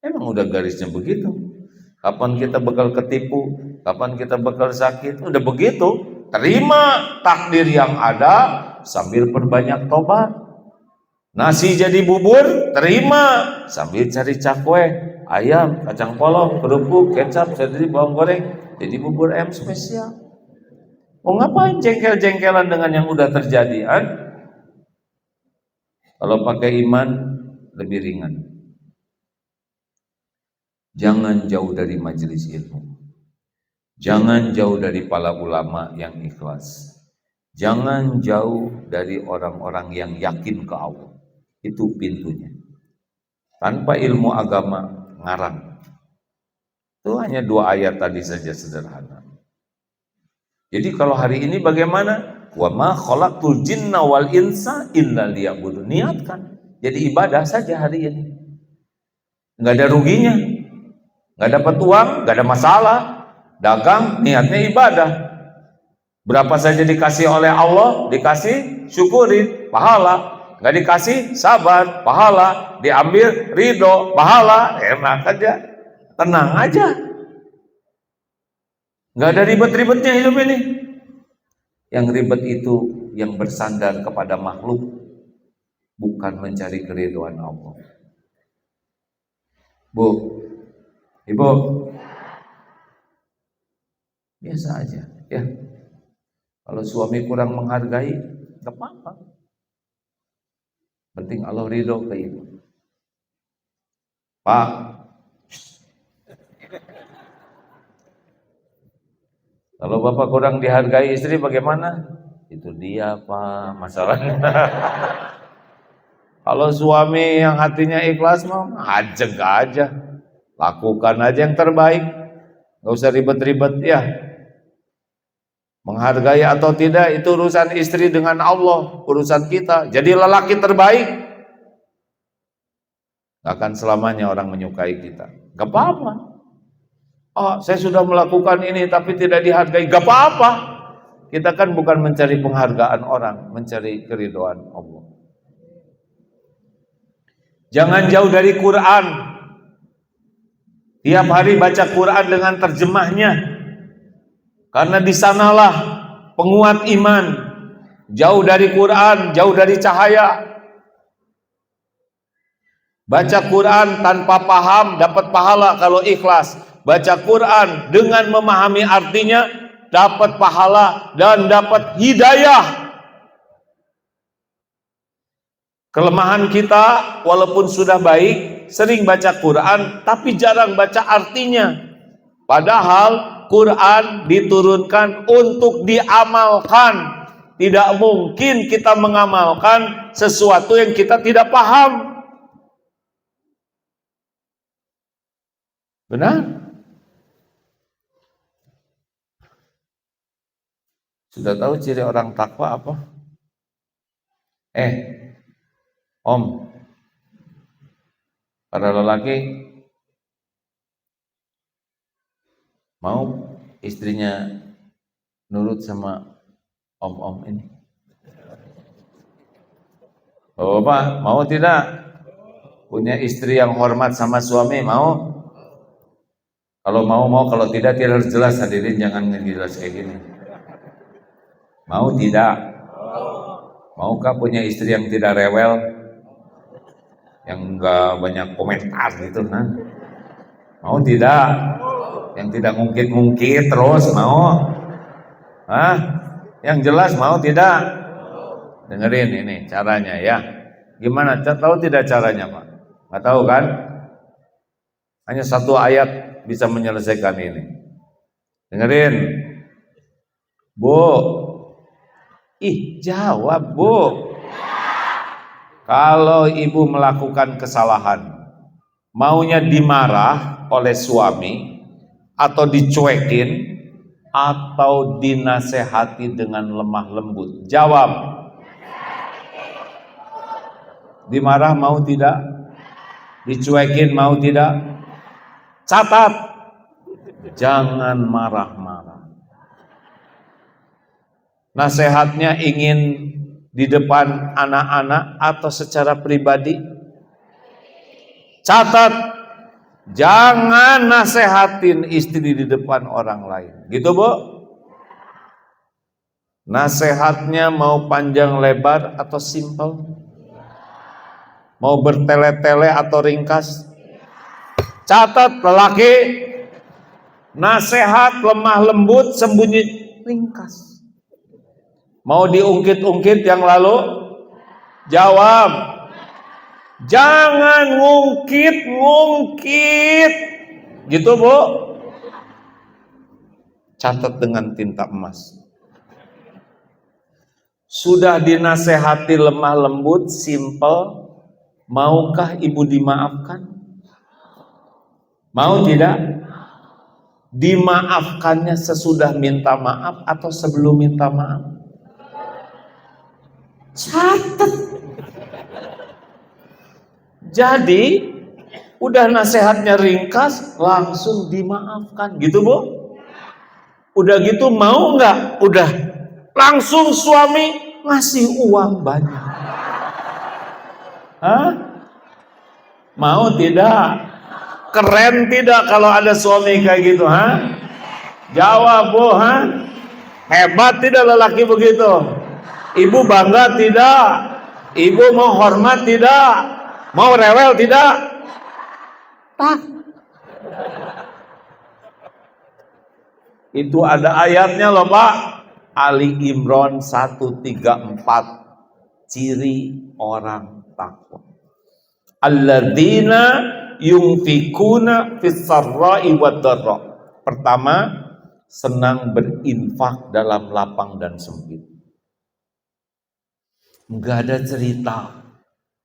Emang udah garisnya begitu. Kapan kita bakal ketipu, kapan kita bakal sakit, udah begitu. Terima takdir yang ada sambil perbanyak tobat. Nasi jadi bubur, terima sambil cari cakwe, ayam, kacang polong, kerupuk, kecap, seledri, bawang goreng, jadi bubur ayam spesial. Mau ngapain jengkel-jengkelan dengan yang udah terjadi, kan? Kalau pakai iman lebih ringan. Jangan jauh dari majelis ilmu. Jangan jauh dari para ulama yang ikhlas. Jangan jauh dari orang-orang yang yakin ke Allah. Itu pintunya. Tanpa ilmu agama ngarang. Itu hanya 2 ayat tadi saja sederhana. Jadi kalau hari ini bagaimana? Wa ma khalaqtul jinna wal insa illa liya'budun. Niatkan. Jadi ibadah saja hari ini. Enggak ada ruginya. Enggak dapat uang, enggak ada masalah. Dagang, niatnya ibadah. Berapa saja dikasih oleh Allah, dikasih syukurin, pahala. Nggak dikasih, sabar, pahala. Diambil, ridho, pahala. Enak aja, tenang aja. Nggak ada ribet-ribetnya hidup ini. Yang ribet itu yang bersandar kepada makhluk, bukan mencari keridhaan Allah. Bu, Ibu, biasa aja, ya. Kalau suami kurang menghargai, nggak apa-apa. Penting Allah ridho ke ibu. Pak, kalau bapak kurang dihargai istri bagaimana? Itu dia Pak masalahnya. Kalau suami yang hatinya ikhlas mau ajeng aja, lakukan aja yang terbaik, nggak usah ribet-ribet ya. Menghargai atau tidak itu urusan istri dengan Allah, urusan kita. Jadi lelaki terbaik. Gak akan selamanya orang menyukai kita. Gak apa-apa. Oh, saya sudah melakukan ini tapi tidak dihargai. Gak apa-apa. Kita kan bukan mencari penghargaan orang, mencari keridhaan Allah. Jangan jauh dari Quran. Tiap hari baca Quran dengan terjemahnya. Karena di sanalah penguat iman. Jauh dari Quran, jauh dari cahaya. Baca Quran tanpa paham dapat pahala kalau ikhlas. Baca Quran dengan memahami artinya dapat pahala dan dapat hidayah. Kelemahan kita walaupun sudah baik, sering baca Quran tapi jarang baca artinya. Padahal Quran diturunkan untuk diamalkan. Tidak mungkin kita mengamalkan sesuatu yang kita tidak paham. Benar? Sudah tahu ciri orang takwa apa? Om, para lelaki mau istrinya nurut sama om-om ini? Bapak, mau tidak punya istri yang hormat sama suami? Mau? Kalau mau, kalau tidak harus jelas. Hadirin jangan ngejelas kayak gini. Mau tidak? Maukah punya istri yang tidak rewel, yang enggak banyak komentar gitu? Mau tidak? Yang tidak ngungkit-ngungkit terus, mau? Yang jelas mau tidak? Dengerin ini caranya ya. Gimana? Tahu tidak caranya, Pak? Nggak tahu kan? Hanya satu ayat bisa menyelesaikan ini. Dengerin. Bu. Jawab, Bu. Kalau ibu melakukan kesalahan, maunya dimarah oleh suami, atau dicuekin, atau dinasehati dengan lemah lembut? Jawab. Dimarah mau tidak? Dicuekin mau tidak? Catat, jangan marah-marah. Nasihatnya ingin di depan anak-anak atau secara pribadi? Catat, jangan nasehatin istri di depan orang lain. Gitu, Bu? Nasihatnya mau panjang lebar atau simpel? Mau bertele-tele atau ringkas? Catat, lelaki, nasihat lemah lembut, sembunyi ringkas. Mau diungkit-ungkit yang lalu? Jawab. Jangan ngungkit-ngungkit. Gitu, Bu? Catat dengan tinta emas. Sudah dinasehati lemah lembut, simpel, maukah ibu dimaafkan? Mau tidak? Dimaafkannya sesudah minta maaf atau sebelum minta maaf? Catat. Jadi udah nasihatnya ringkas, langsung dimaafkan, gitu, Bu? Udah gitu mau nggak? Udah langsung suami ngasih uang banyak. Mau tidak? Keren tidak kalau ada suami kayak gitu? Jawab, Bu. Hebat tidak lelaki begitu? Ibu bangga tidak? Ibu mau hormat tidak? Mau rewel tidak? Tak. Itu ada ayatnya loh, Pak. Ali Imran 134. Ciri orang takwa. Alladzina yunfikuna fis-sarra'i wad-dharra. Pertama, senang berinfak dalam lapang dan sempit. Enggak ada cerita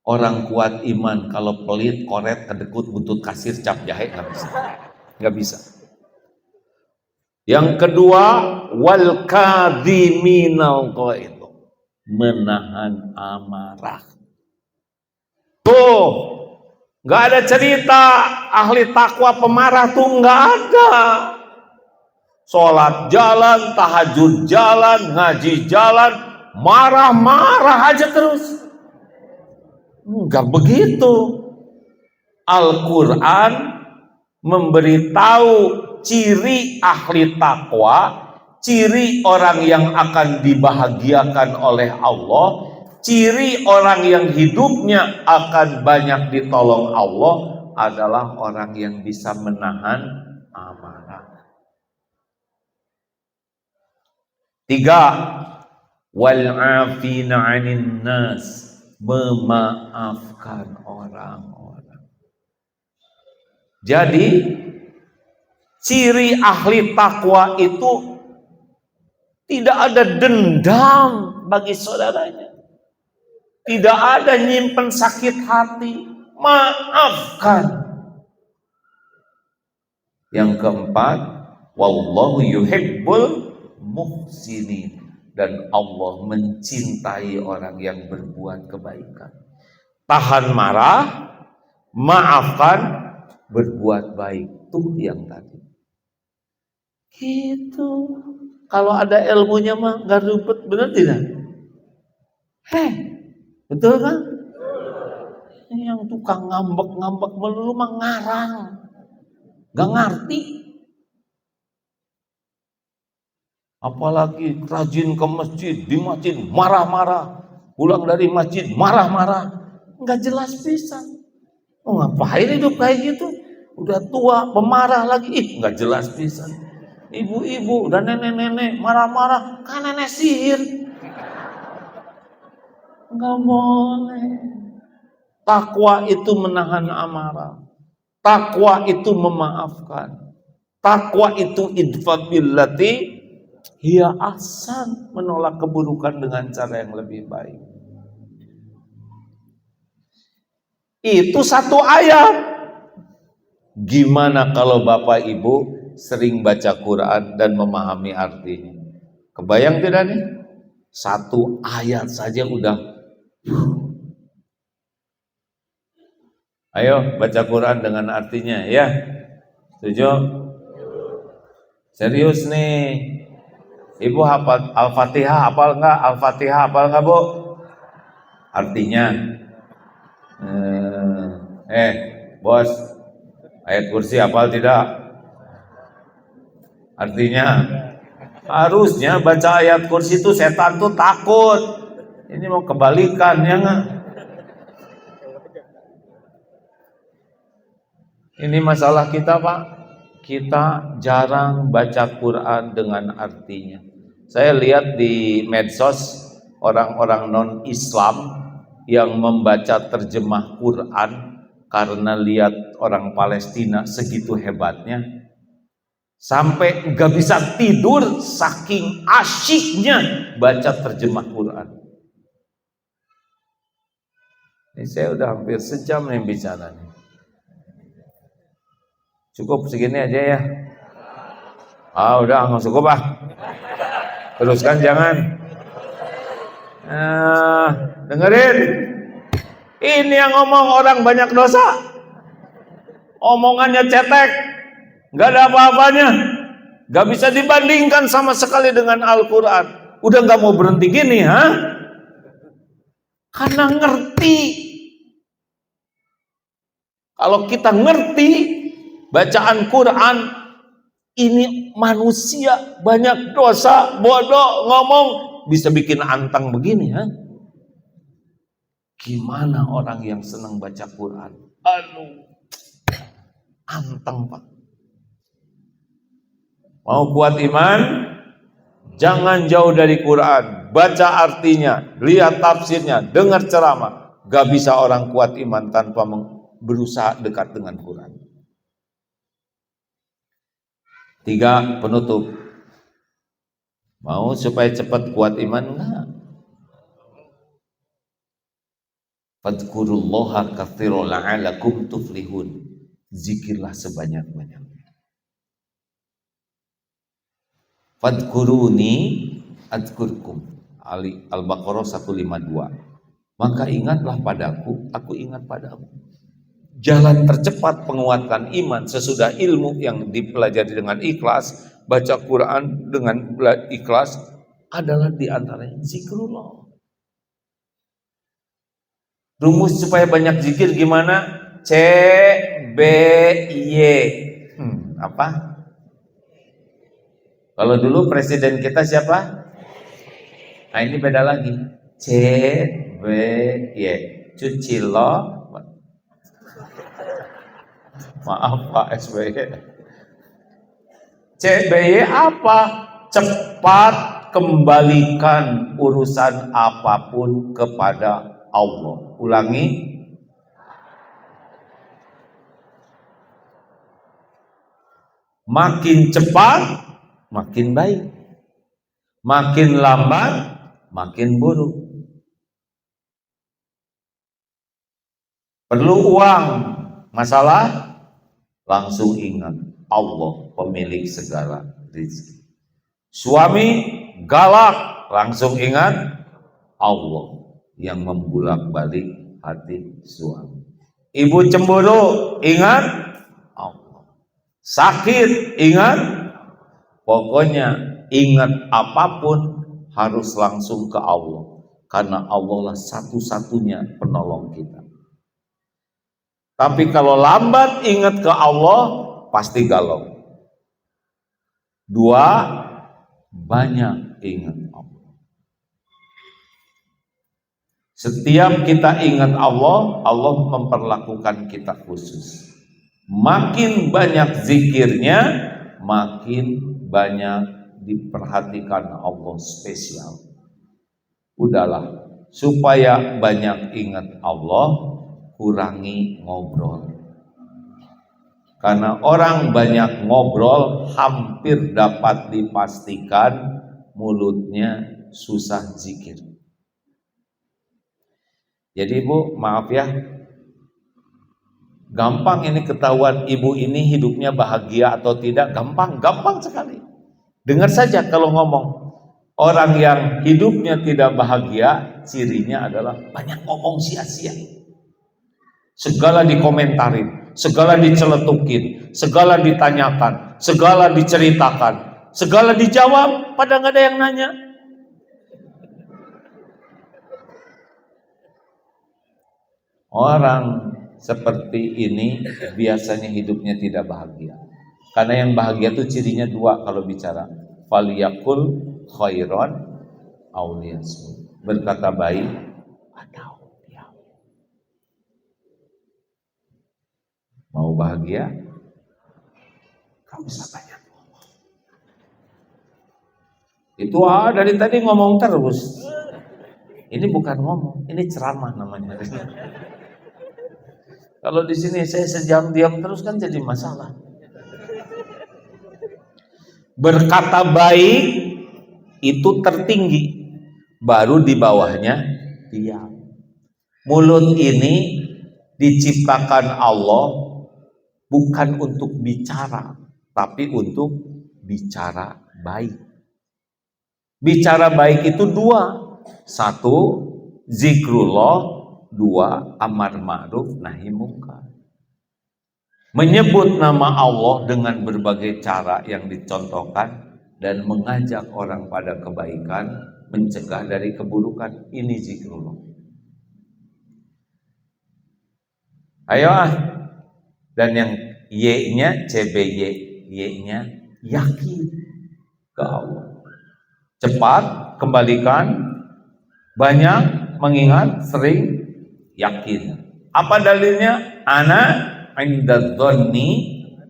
orang kuat iman kalau pelit, koret, kedekut, buntut kasir, cap jahe, enggak bisa. Enggak bisa. Yang kedua, wal kadhiminal ghaidh, menahan amarah. Tuh, nggak ada cerita ahli takwa pemarah tuh, nggak ada. Sholat jalan, tahajud jalan, ngaji jalan, marah-marah aja terus. Nggak begitu. Al-Quran memberitahu ciri ahli takwa, ciri orang yang akan dibahagiakan oleh Allah, ciri orang yang hidupnya akan banyak ditolong Allah adalah orang yang bisa menahan amarah. 3, wal 'afina 'anil nas, memaafkan orang-orang. Jadi ciri ahli takwa itu tidak ada dendam bagi saudaranya. Tidak ada nyimpen sakit hati. Maafkan. Yang keempat, wallahu yuhibbul muhsinin. Dan Allah mencintai orang yang berbuat kebaikan. Tahan marah, maafkan, berbuat baik. Tuh yang tadi. Gitu. Kalau ada ilmunya mah gak ribet, benar tidak? Betul kan? Yang tukang ngambek-ngambek melulu mah ngarang. Gak ngerti. Apalagi rajin ke masjid, di masjid marah-marah. Pulang dari masjid marah-marah. Gak jelas pisan. Oh, ngapain hidup kayak gitu? Udah tua, pemarah lagi. Gak jelas pisan. Ibu-ibu dan nenek-nenek marah-marah. Kan nenek sihir. Gak boleh. Takwa itu menahan amarah. Takwa itu memaafkan. Takwa itu idfa billati hiya ahsan, menolak keburukan dengan cara yang lebih baik. Itu satu ayat. Gimana kalau Bapak Ibu sering baca Quran dan memahami artinya? Kebayang tidak nih? Satu ayat saja udah. Ayo baca Quran dengan artinya ya. Setuju? Serius nih. Ibu hafal Al-Fatihah hafal enggak? Al-Fatihah hafal enggak, Bu? Artinya Bos, ayat kursi hafal tidak? Artinya harusnya baca ayat kursi itu setan tuh takut. Ini mau kebalikan ya enggak? Ini masalah kita, Pak. Kita jarang baca Quran dengan artinya. Saya lihat di medsos orang-orang non-Islam yang membaca terjemah Quran karena lihat orang Palestina segitu hebatnya. Sampai gak bisa tidur saking asyiknya baca terjemah Quran. Ini saya udah hampir sejam nih bicara nih. Cukup segini aja ya. Udah nggak cukup Teruskan jangan. Dengerin. Ini yang ngomong orang banyak dosa. Omongannya cetek. Nggak ada apa-apanya. Nggak bisa dibandingkan sama sekali dengan Al-Quran. Udah nggak mau berhenti gini, Karena ngerti. Kalau kita ngerti bacaan Quran, ini manusia banyak dosa, bodoh, ngomong bisa bikin antang begini, Gimana orang yang senang baca Quran? Antang, Pak. Mau kuat iman? Jangan jauh dari Quran. Baca artinya, lihat tafsirnya, dengar ceramah. Gak bisa orang kuat iman tanpa berusaha dekat dengan Quran. 3, penutup. Mau supaya cepat kuat iman enggak? Fadhkurullaha katsiran la'allakum tuflihun. Zikirlah sebanyak-banyaknya. Fadhkuruni adzkurkum. Al-Baqarah 152. Maka ingatlah padaku, aku ingat padamu. Jalan tercepat penguatan iman sesudah ilmu yang dipelajari dengan ikhlas, baca Quran dengan ikhlas adalah diantaranya zikrullah. Rumus supaya banyak zikir gimana? CBY. Apa? Kalau dulu presiden kita siapa? Nah ini beda lagi. CBY. Cuci lo. Maaf Pak SBY. CBY apa? Cepat kembalikan urusan apapun kepada Allah. Ulangi. Makin cepat, makin baik. Makin lambat, makin buruk. Perlu uang, masalah, langsung ingat Allah pemilik segala rezeki. Suami galak, langsung ingat Allah yang membulak-balik hati suami. Ibu cemburu, ingat Allah. Sakit, ingat. Pokoknya ingat apapun harus langsung ke Allah, karena Allah lah satu-satunya penolong kita. Tapi kalau lambat ingat ke Allah, pasti galau. Dua, banyak ingat Allah. Setiap kita ingat Allah, Allah memperlakukan kita khusus. Makin banyak zikirnya, makin banyak diperhatikan Allah spesial. Udahlah, supaya banyak ingat Allah, kurangi ngobrol. Karena orang banyak ngobrol, hampir dapat dipastikan mulutnya susah zikir. Jadi ibu, maaf ya, gampang ini ketahuan ibu ini hidupnya bahagia atau tidak, gampang sekali. Dengar saja kalau ngomong. Orang yang hidupnya tidak bahagia, cirinya adalah banyak ngomong sia-sia. Segala dikomentarin, segala diceletukin, segala ditanyakan, segala diceritakan, segala dijawab, pada nggak ada yang nanya. Orang seperti ini biasanya hidupnya tidak bahagia. Karena yang bahagia itu cirinya dua kalau bicara. Faliyakul khairon aw liyasmut. Berkata baik atau diam. Mau bahagia? Gak usah banyak ngomong. Itu dari tadi ngomong terus. Ini bukan ngomong, ini ceramah namanya. Kalau di sini saya sejam diam terus kan jadi masalah. Berkata baik itu tertinggi, baru di bawahnya diam. Mulut ini diciptakan Allah bukan untuk bicara, tapi untuk bicara baik. Bicara baik itu dua. Satu, zikrullah. Dua, amar ma'ruf nahi munkar. Menyebut nama Allah dengan berbagai cara yang dicontohkan dan mengajak orang pada kebaikan, mencegah dari keburukan. Ini zikrullah. Ayo Dan yang Y-nya CBY, Y-nya yakin ke Allah. Cepat kembalikan, banyak mengingat, sering yakin. Apa dalilnya? Ana inda dzanni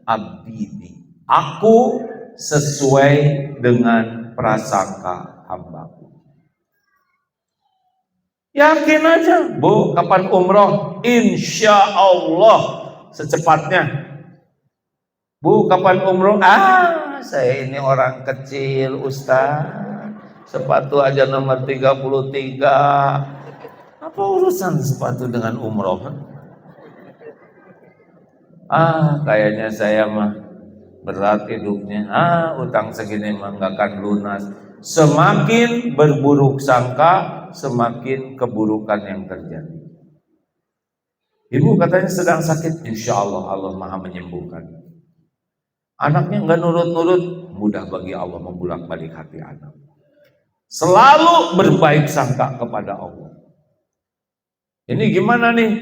abdi. Aku sesuai dengan prasangka hambaku. Yakin aja, Bu, kapan umroh? Insya Allah secepatnya. Bu, kapan umroh? Saya ini orang kecil, Ustaz. Sepatu aja nomor 33. Apa urusan sepatu dengan umroh? Kayaknya saya mah berat hidupnya. Utang segini mah nggak akan lunas. Semakin berburuk sangka, semakin keburukan yang terjadi. Ibu katanya sedang sakit, insya Allah Allah Maha menyembuhkan. Anaknya nggak nurut-nurut, mudah bagi Allah membulak-balik hati anak. Selalu berbaik sangka kepada Allah. Ini gimana nih?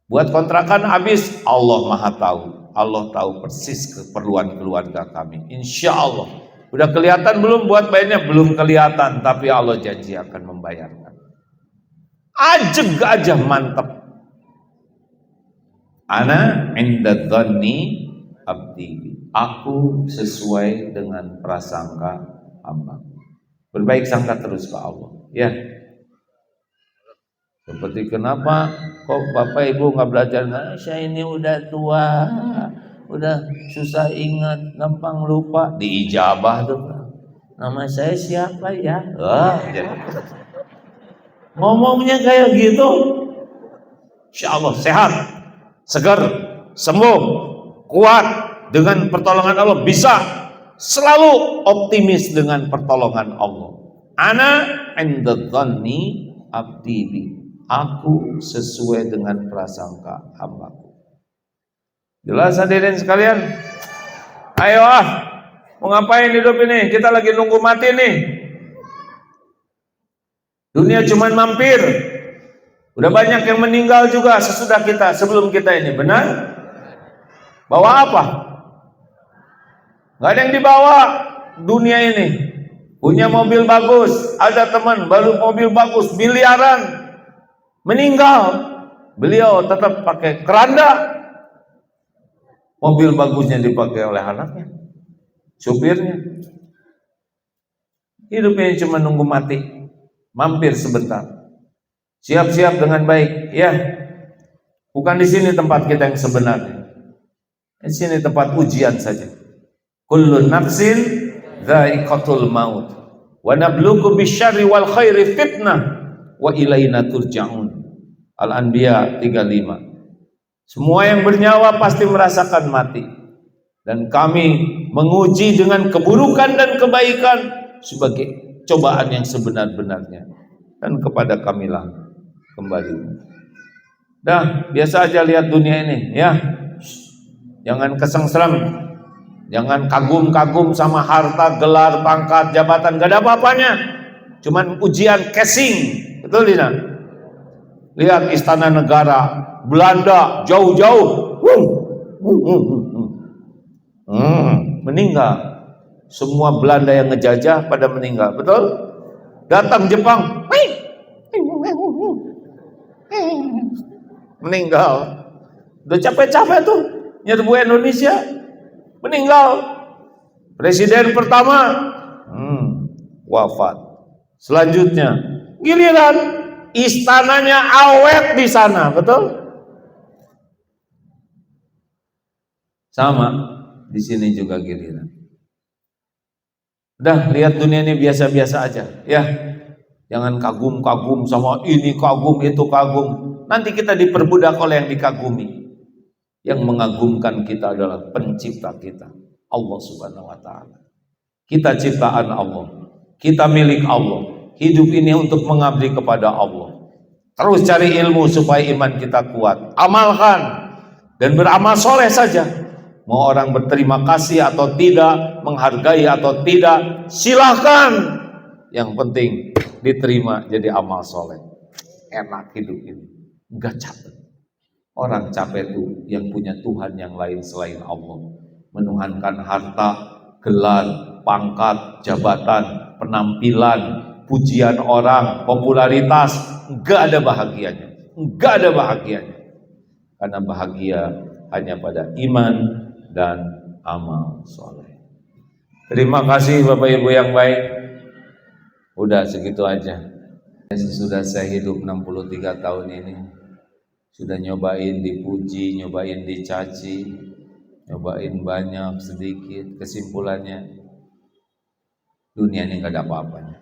Buat kontrakan habis, Allah Maha tahu. Allah tahu persis keperluan keluarga kami. Insya Allah. Udah kelihatan belum buat bayarnya? Belum kelihatan, tapi Allah janji akan membayarkan. Ajeg aja, mantap. Ana inda dzanni abdi. Aku sesuai dengan prasangka hamba. Berbaik sangka terus ke Allah. Ya. Seperti kenapa kok Bapak Ibu nggak belajar? Saya ini udah tua, udah susah ingat, gampang lupa. Diijabah tuh. Nama saya siapa ya? Ngomongnya kayak gitu. insya Allah sehat, segar, sembuh, kuat dengan pertolongan Allah, bisa selalu optimis dengan pertolongan Allah. Ana inda dhanni abdi bi, aku sesuai dengan prasangka hambaku. Jelas hadirin sekalian? Ayo mau ngapain hidup ini? Kita lagi nunggu mati nih. Dunia cuman mampir. Udah banyak yang meninggal juga sesudah kita, sebelum kita ini, benar? Bawa apa? Gak ada yang dibawa dunia ini. Punya mobil bagus, ada teman baru mobil bagus, miliaran, meninggal. Beliau tetap pakai keranda. Mobil bagusnya dipakai oleh anaknya, supirnya. Hidup ini cuma nunggu mati, mampir sebentar. Siap-siap dengan baik, ya. Bukan di sini tempat kita yang sebenarnya. Di sini tempat ujian saja. Kullu nafsin dha'iqatul maut wa nabluukum bisyarri wal khairi fitnah wa ilaina turja'un. Al-Anbiya 35. Semua yang bernyawa pasti merasakan mati, dan kami menguji dengan keburukan dan kebaikan sebagai cobaan yang sebenar-benarnya, dan kepada kamilah kembali. Dah, biasa aja lihat dunia ini, ya. Jangan kesengsem, jangan kagum-kagum sama harta, gelar, pangkat, jabatan, gak ada apa-apanya. Cuman ujian casing, betul tidak? Lihat istana negara Belanda jauh-jauh, meninggal. Semua Belanda yang ngejajah pada meninggal, betul? Datang Jepang, meninggal. Udah capek-capek tuh nyerbu Indonesia, meninggal. Presiden pertama wafat. Selanjutnya giliran istananya awet di sana, betul? Sama di sini juga giliran. Udah, lihat dunia ini biasa-biasa aja, ya. Jangan kagum-kagum sama ini, kagum itu kagum. Nanti kita diperbudak oleh yang dikagumi. Yang mengagumkan kita adalah pencipta kita, Allah Subhanahu wa taala. Kita ciptaan Allah, kita milik Allah. Hidup ini untuk mengabdi kepada Allah. Terus cari ilmu supaya iman kita kuat. Amalkan dan beramal soleh saja. Mau orang berterima kasih atau tidak, menghargai atau tidak, silahkan. Yang penting diterima jadi amal soleh. Enak hidup ini, enggak capek. Orang capek itu yang punya Tuhan yang lain selain Allah. Menuhankan harta, gelar, pangkat, jabatan, penampilan, pujian orang, popularitas, enggak ada bahagianya. Enggak ada bahagianya. Karena bahagia hanya pada iman dan amal soleh. Terima kasih Bapak Ibu yang baik. Udah segitu aja. Sudah saya hidup 63 tahun ini, sudah nyobain dipuji, nyobain dicaci, nyobain banyak sedikit. Kesimpulannya, dunia ini gak ada apa-apanya.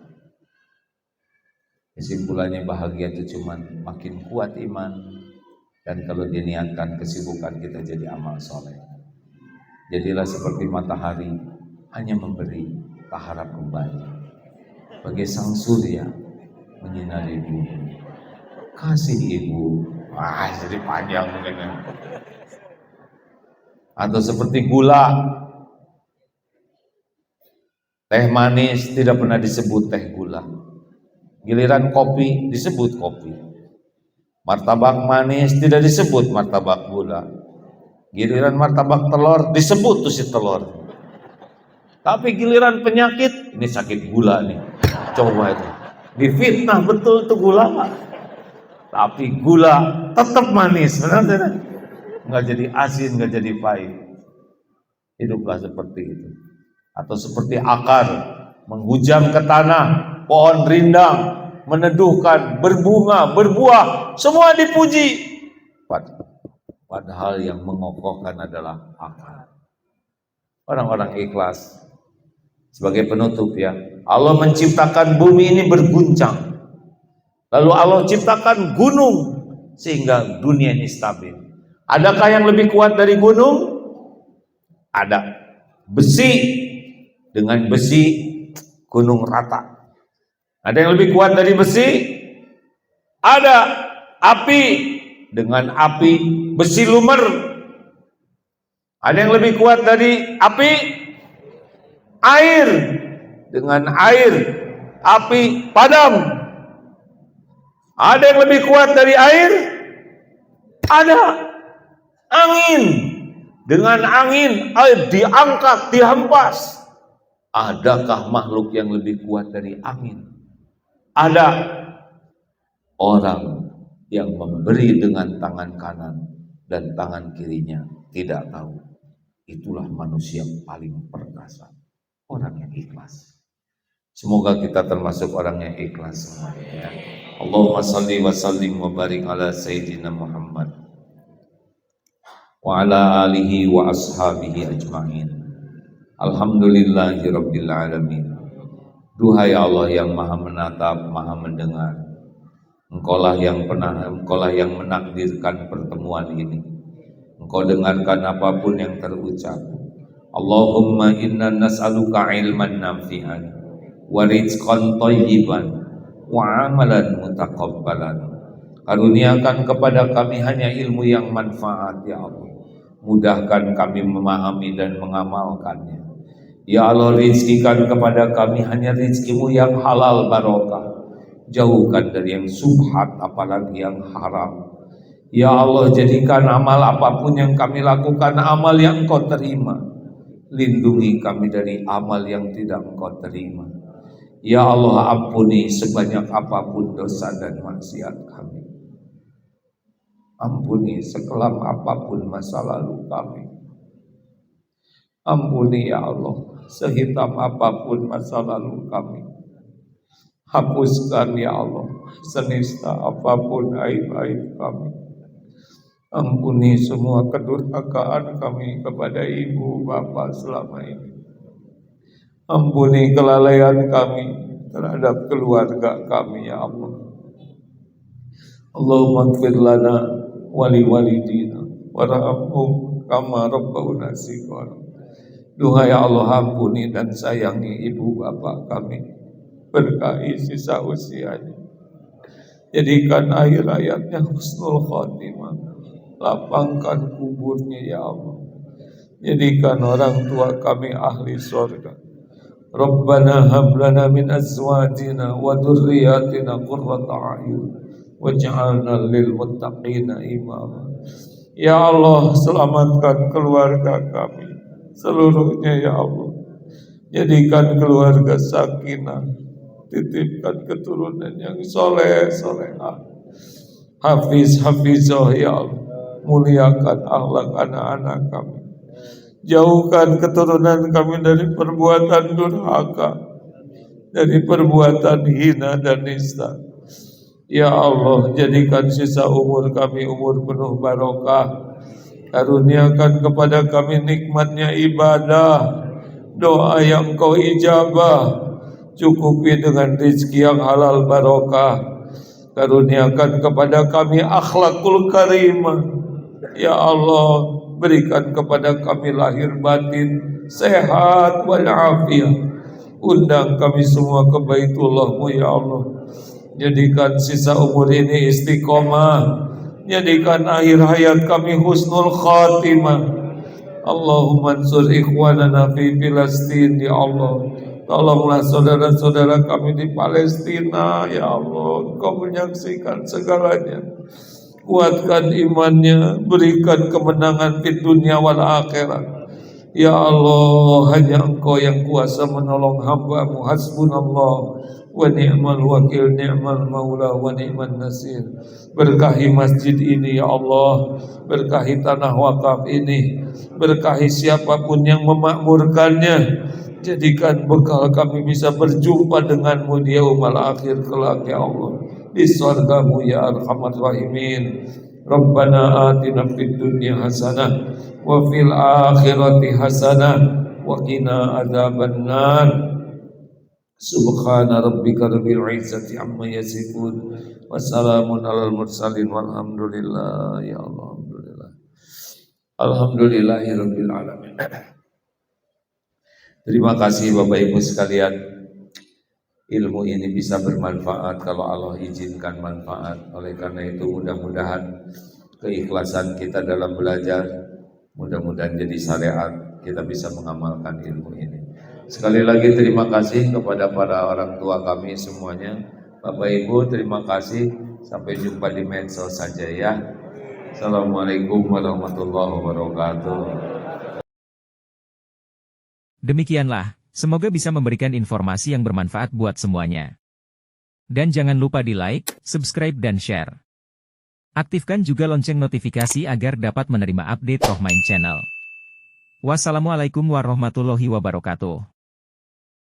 Kesimpulannya bahagia itu cuman makin kuat iman, dan kalau diniatkan kesibukan kita jadi amal soleh. Jadilah seperti matahari, hanya memberi, tak harap kembali. Bagai sang surya menyinari bumi. Kasih ibu, jadi panjang mungkin ya. Atau seperti gula, teh manis tidak pernah disebut teh gula. Giliran kopi disebut kopi. Martabak manis tidak disebut martabak gula. Giliran martabak telur disebut tuh si telur. Tapi giliran penyakit, ini sakit gula nih. Coba itu. Difitnah betul tuh gula. Tapi gula tetap manis, benar tidak? Nggak jadi asin, nggak jadi pahit. Hiduplah seperti itu. Atau seperti akar menghujam ke tanah, pohon rindang meneduhkan, berbunga, berbuah, semua dipuji. Padahal yang mengokohkan adalah akal. Orang-orang ikhlas. Sebagai penutup ya, Allah menciptakan bumi ini berguncang. Lalu Allah ciptakan gunung sehingga dunia ini stabil. Adakah yang lebih kuat dari gunung? Ada. Besi dengan besi gunung rata. Ada yang lebih kuat dari besi? Ada. Api dengan api besi lumer. Ada yang lebih kuat dari api? Air dengan air api padam. Ada yang lebih kuat dari air? Ada. Angin dengan angin air diangkat, dihempas. Adakah makhluk yang lebih kuat dari angin? Ada. Orang yang memberi dengan tangan kanan dan tangan kirinya tidak tahu. Itulah manusia paling perkasa, orang yang ikhlas. Semoga kita termasuk orang yang ikhlas semuanya. Allahumma salli wa sallim wa barik ala Sayyidina Muhammad wa ala alihi wa ashabihi ajma'in. Alhamdulillahi rabbil alamin. Duhai Allah yang maha menatap, maha mendengar, Engkaulah yang menakdirkan pertemuan ini. Engkau dengarkan apapun yang terucap. Allahumma inna nas'aluka ilman nafi'an wa rizqan thayyiban wa amalan mutaqabbalan. Karuniakan kepada kami hanya ilmu yang manfaat ya Allah. Mudahkan kami memahami dan mengamalkannya. Ya Allah, rizkikan kepada kami hanya rizkimu yang halal barokah. Jauhkan dari yang subhat apalagi yang haram. Ya Allah, jadikan amal apapun yang kami lakukan amal yang Engkau terima. Lindungi kami dari amal yang tidak Engkau terima. Ya Allah, ampuni sebanyak apapun dosa dan maksiat kami. Ampuni sekelam apapun masa lalu kami. Ampuni ya Allah, sehitam apapun masa lalu kami. Hapuskan ya Allah senista apapun aib-aib kami. Ampuni semua kedurhakaan kami kepada ibu bapa selama ini. Ampuni kelalaian kami terhadap keluarga kami ya Allah. Allahumma ighfir lana wa li walidina warhamhum kama rabbawna shighara. Duhai Allah, ampuni dan sayangi ibu bapa kami. Berkahi sisa usianya. Jadikan akhir hayatnya husnul khotimah. Lapangkan kuburnya ya Allah. Jadikan orang tua kami ahli surga. Rabbana hab lana min azwajina wa dhurriyyatina qurrata a'yun waj'alna lil muttaqina imama. Ya Allah, selamatkan keluarga kami seluruhnya ya Allah. Jadikan keluarga sakinah. Titipkan keturunan yang soleh, solehah, hafiz, hafizah ya Allah. Muliakan akhlak anak-anak kami. Jauhkan keturunan kami dari perbuatan durhaka, dari perbuatan hina dan nista. Ya Allah, jadikan sisa umur kami umur penuh barokah. Karuniakan kepada kami nikmatnya ibadah, doa yang Kau ijabah. Cukupi dengan rezeki yang halal barokah. Karuniakan kepada kami akhlakul karimah. Ya Allah, berikan kepada kami lahir batin sehat walafiat. Undang kami semua ke Baitullah-Mu ya Allah. Jadikan sisa umur ini istiqomah. Jadikan akhir hayat kami husnul khatimah. Allahumma ansur ikhwanana fi Filastin ya Allah. Tolonglah saudara-saudara kami di Palestina ya Allah. Engkau menyaksikan segalanya. Kuatkan imannya, berikan kemenangan di dunia wal akhirat. Ya Allah, hanya Engkau yang kuasa menolong hamba-Mu. Hasbunallah wa ni'mal wakil, ni'mal maula wa ni'man nasir. Berkahi masjid ini ya Allah, berkahi tanah wakaf ini, berkahi siapapun yang memakmurkannya. Jadikan bekal kami bisa berjumpa denganmu di yaumul akhir kelak ya Allah, di surga-Mu ya arhamar rahimin. Rabbana atina fid dunya hasanah wa fil akhirati hasanah wa qina adzabannar. Subhana rabbika rabbil izzati amma yasifun. Wassalamun alal mursalin walhamdulillah. Ya Allah, alhamdulillah. Alhamdulillahi rabbil alamin. Terima kasih Bapak Ibu sekalian. Ilmu ini bisa bermanfaat kalau Allah izinkan manfaat. Oleh karena itu mudah-mudahan keikhlasan kita dalam belajar, mudah-mudahan jadi syariat, kita bisa mengamalkan ilmu ini. Sekali lagi terima kasih kepada para orang tua kami semuanya. Bapak Ibu terima kasih. Sampai jumpa di medsos saja ya. Assalamualaikum warahmatullahi wabarakatuh. Demikianlah, semoga bisa memberikan informasi yang bermanfaat buat semuanya. Dan jangan lupa di like, subscribe dan share. Aktifkan juga lonceng notifikasi agar dapat menerima update Rohmain Channel. Wassalamualaikum warahmatullahi wabarakatuh.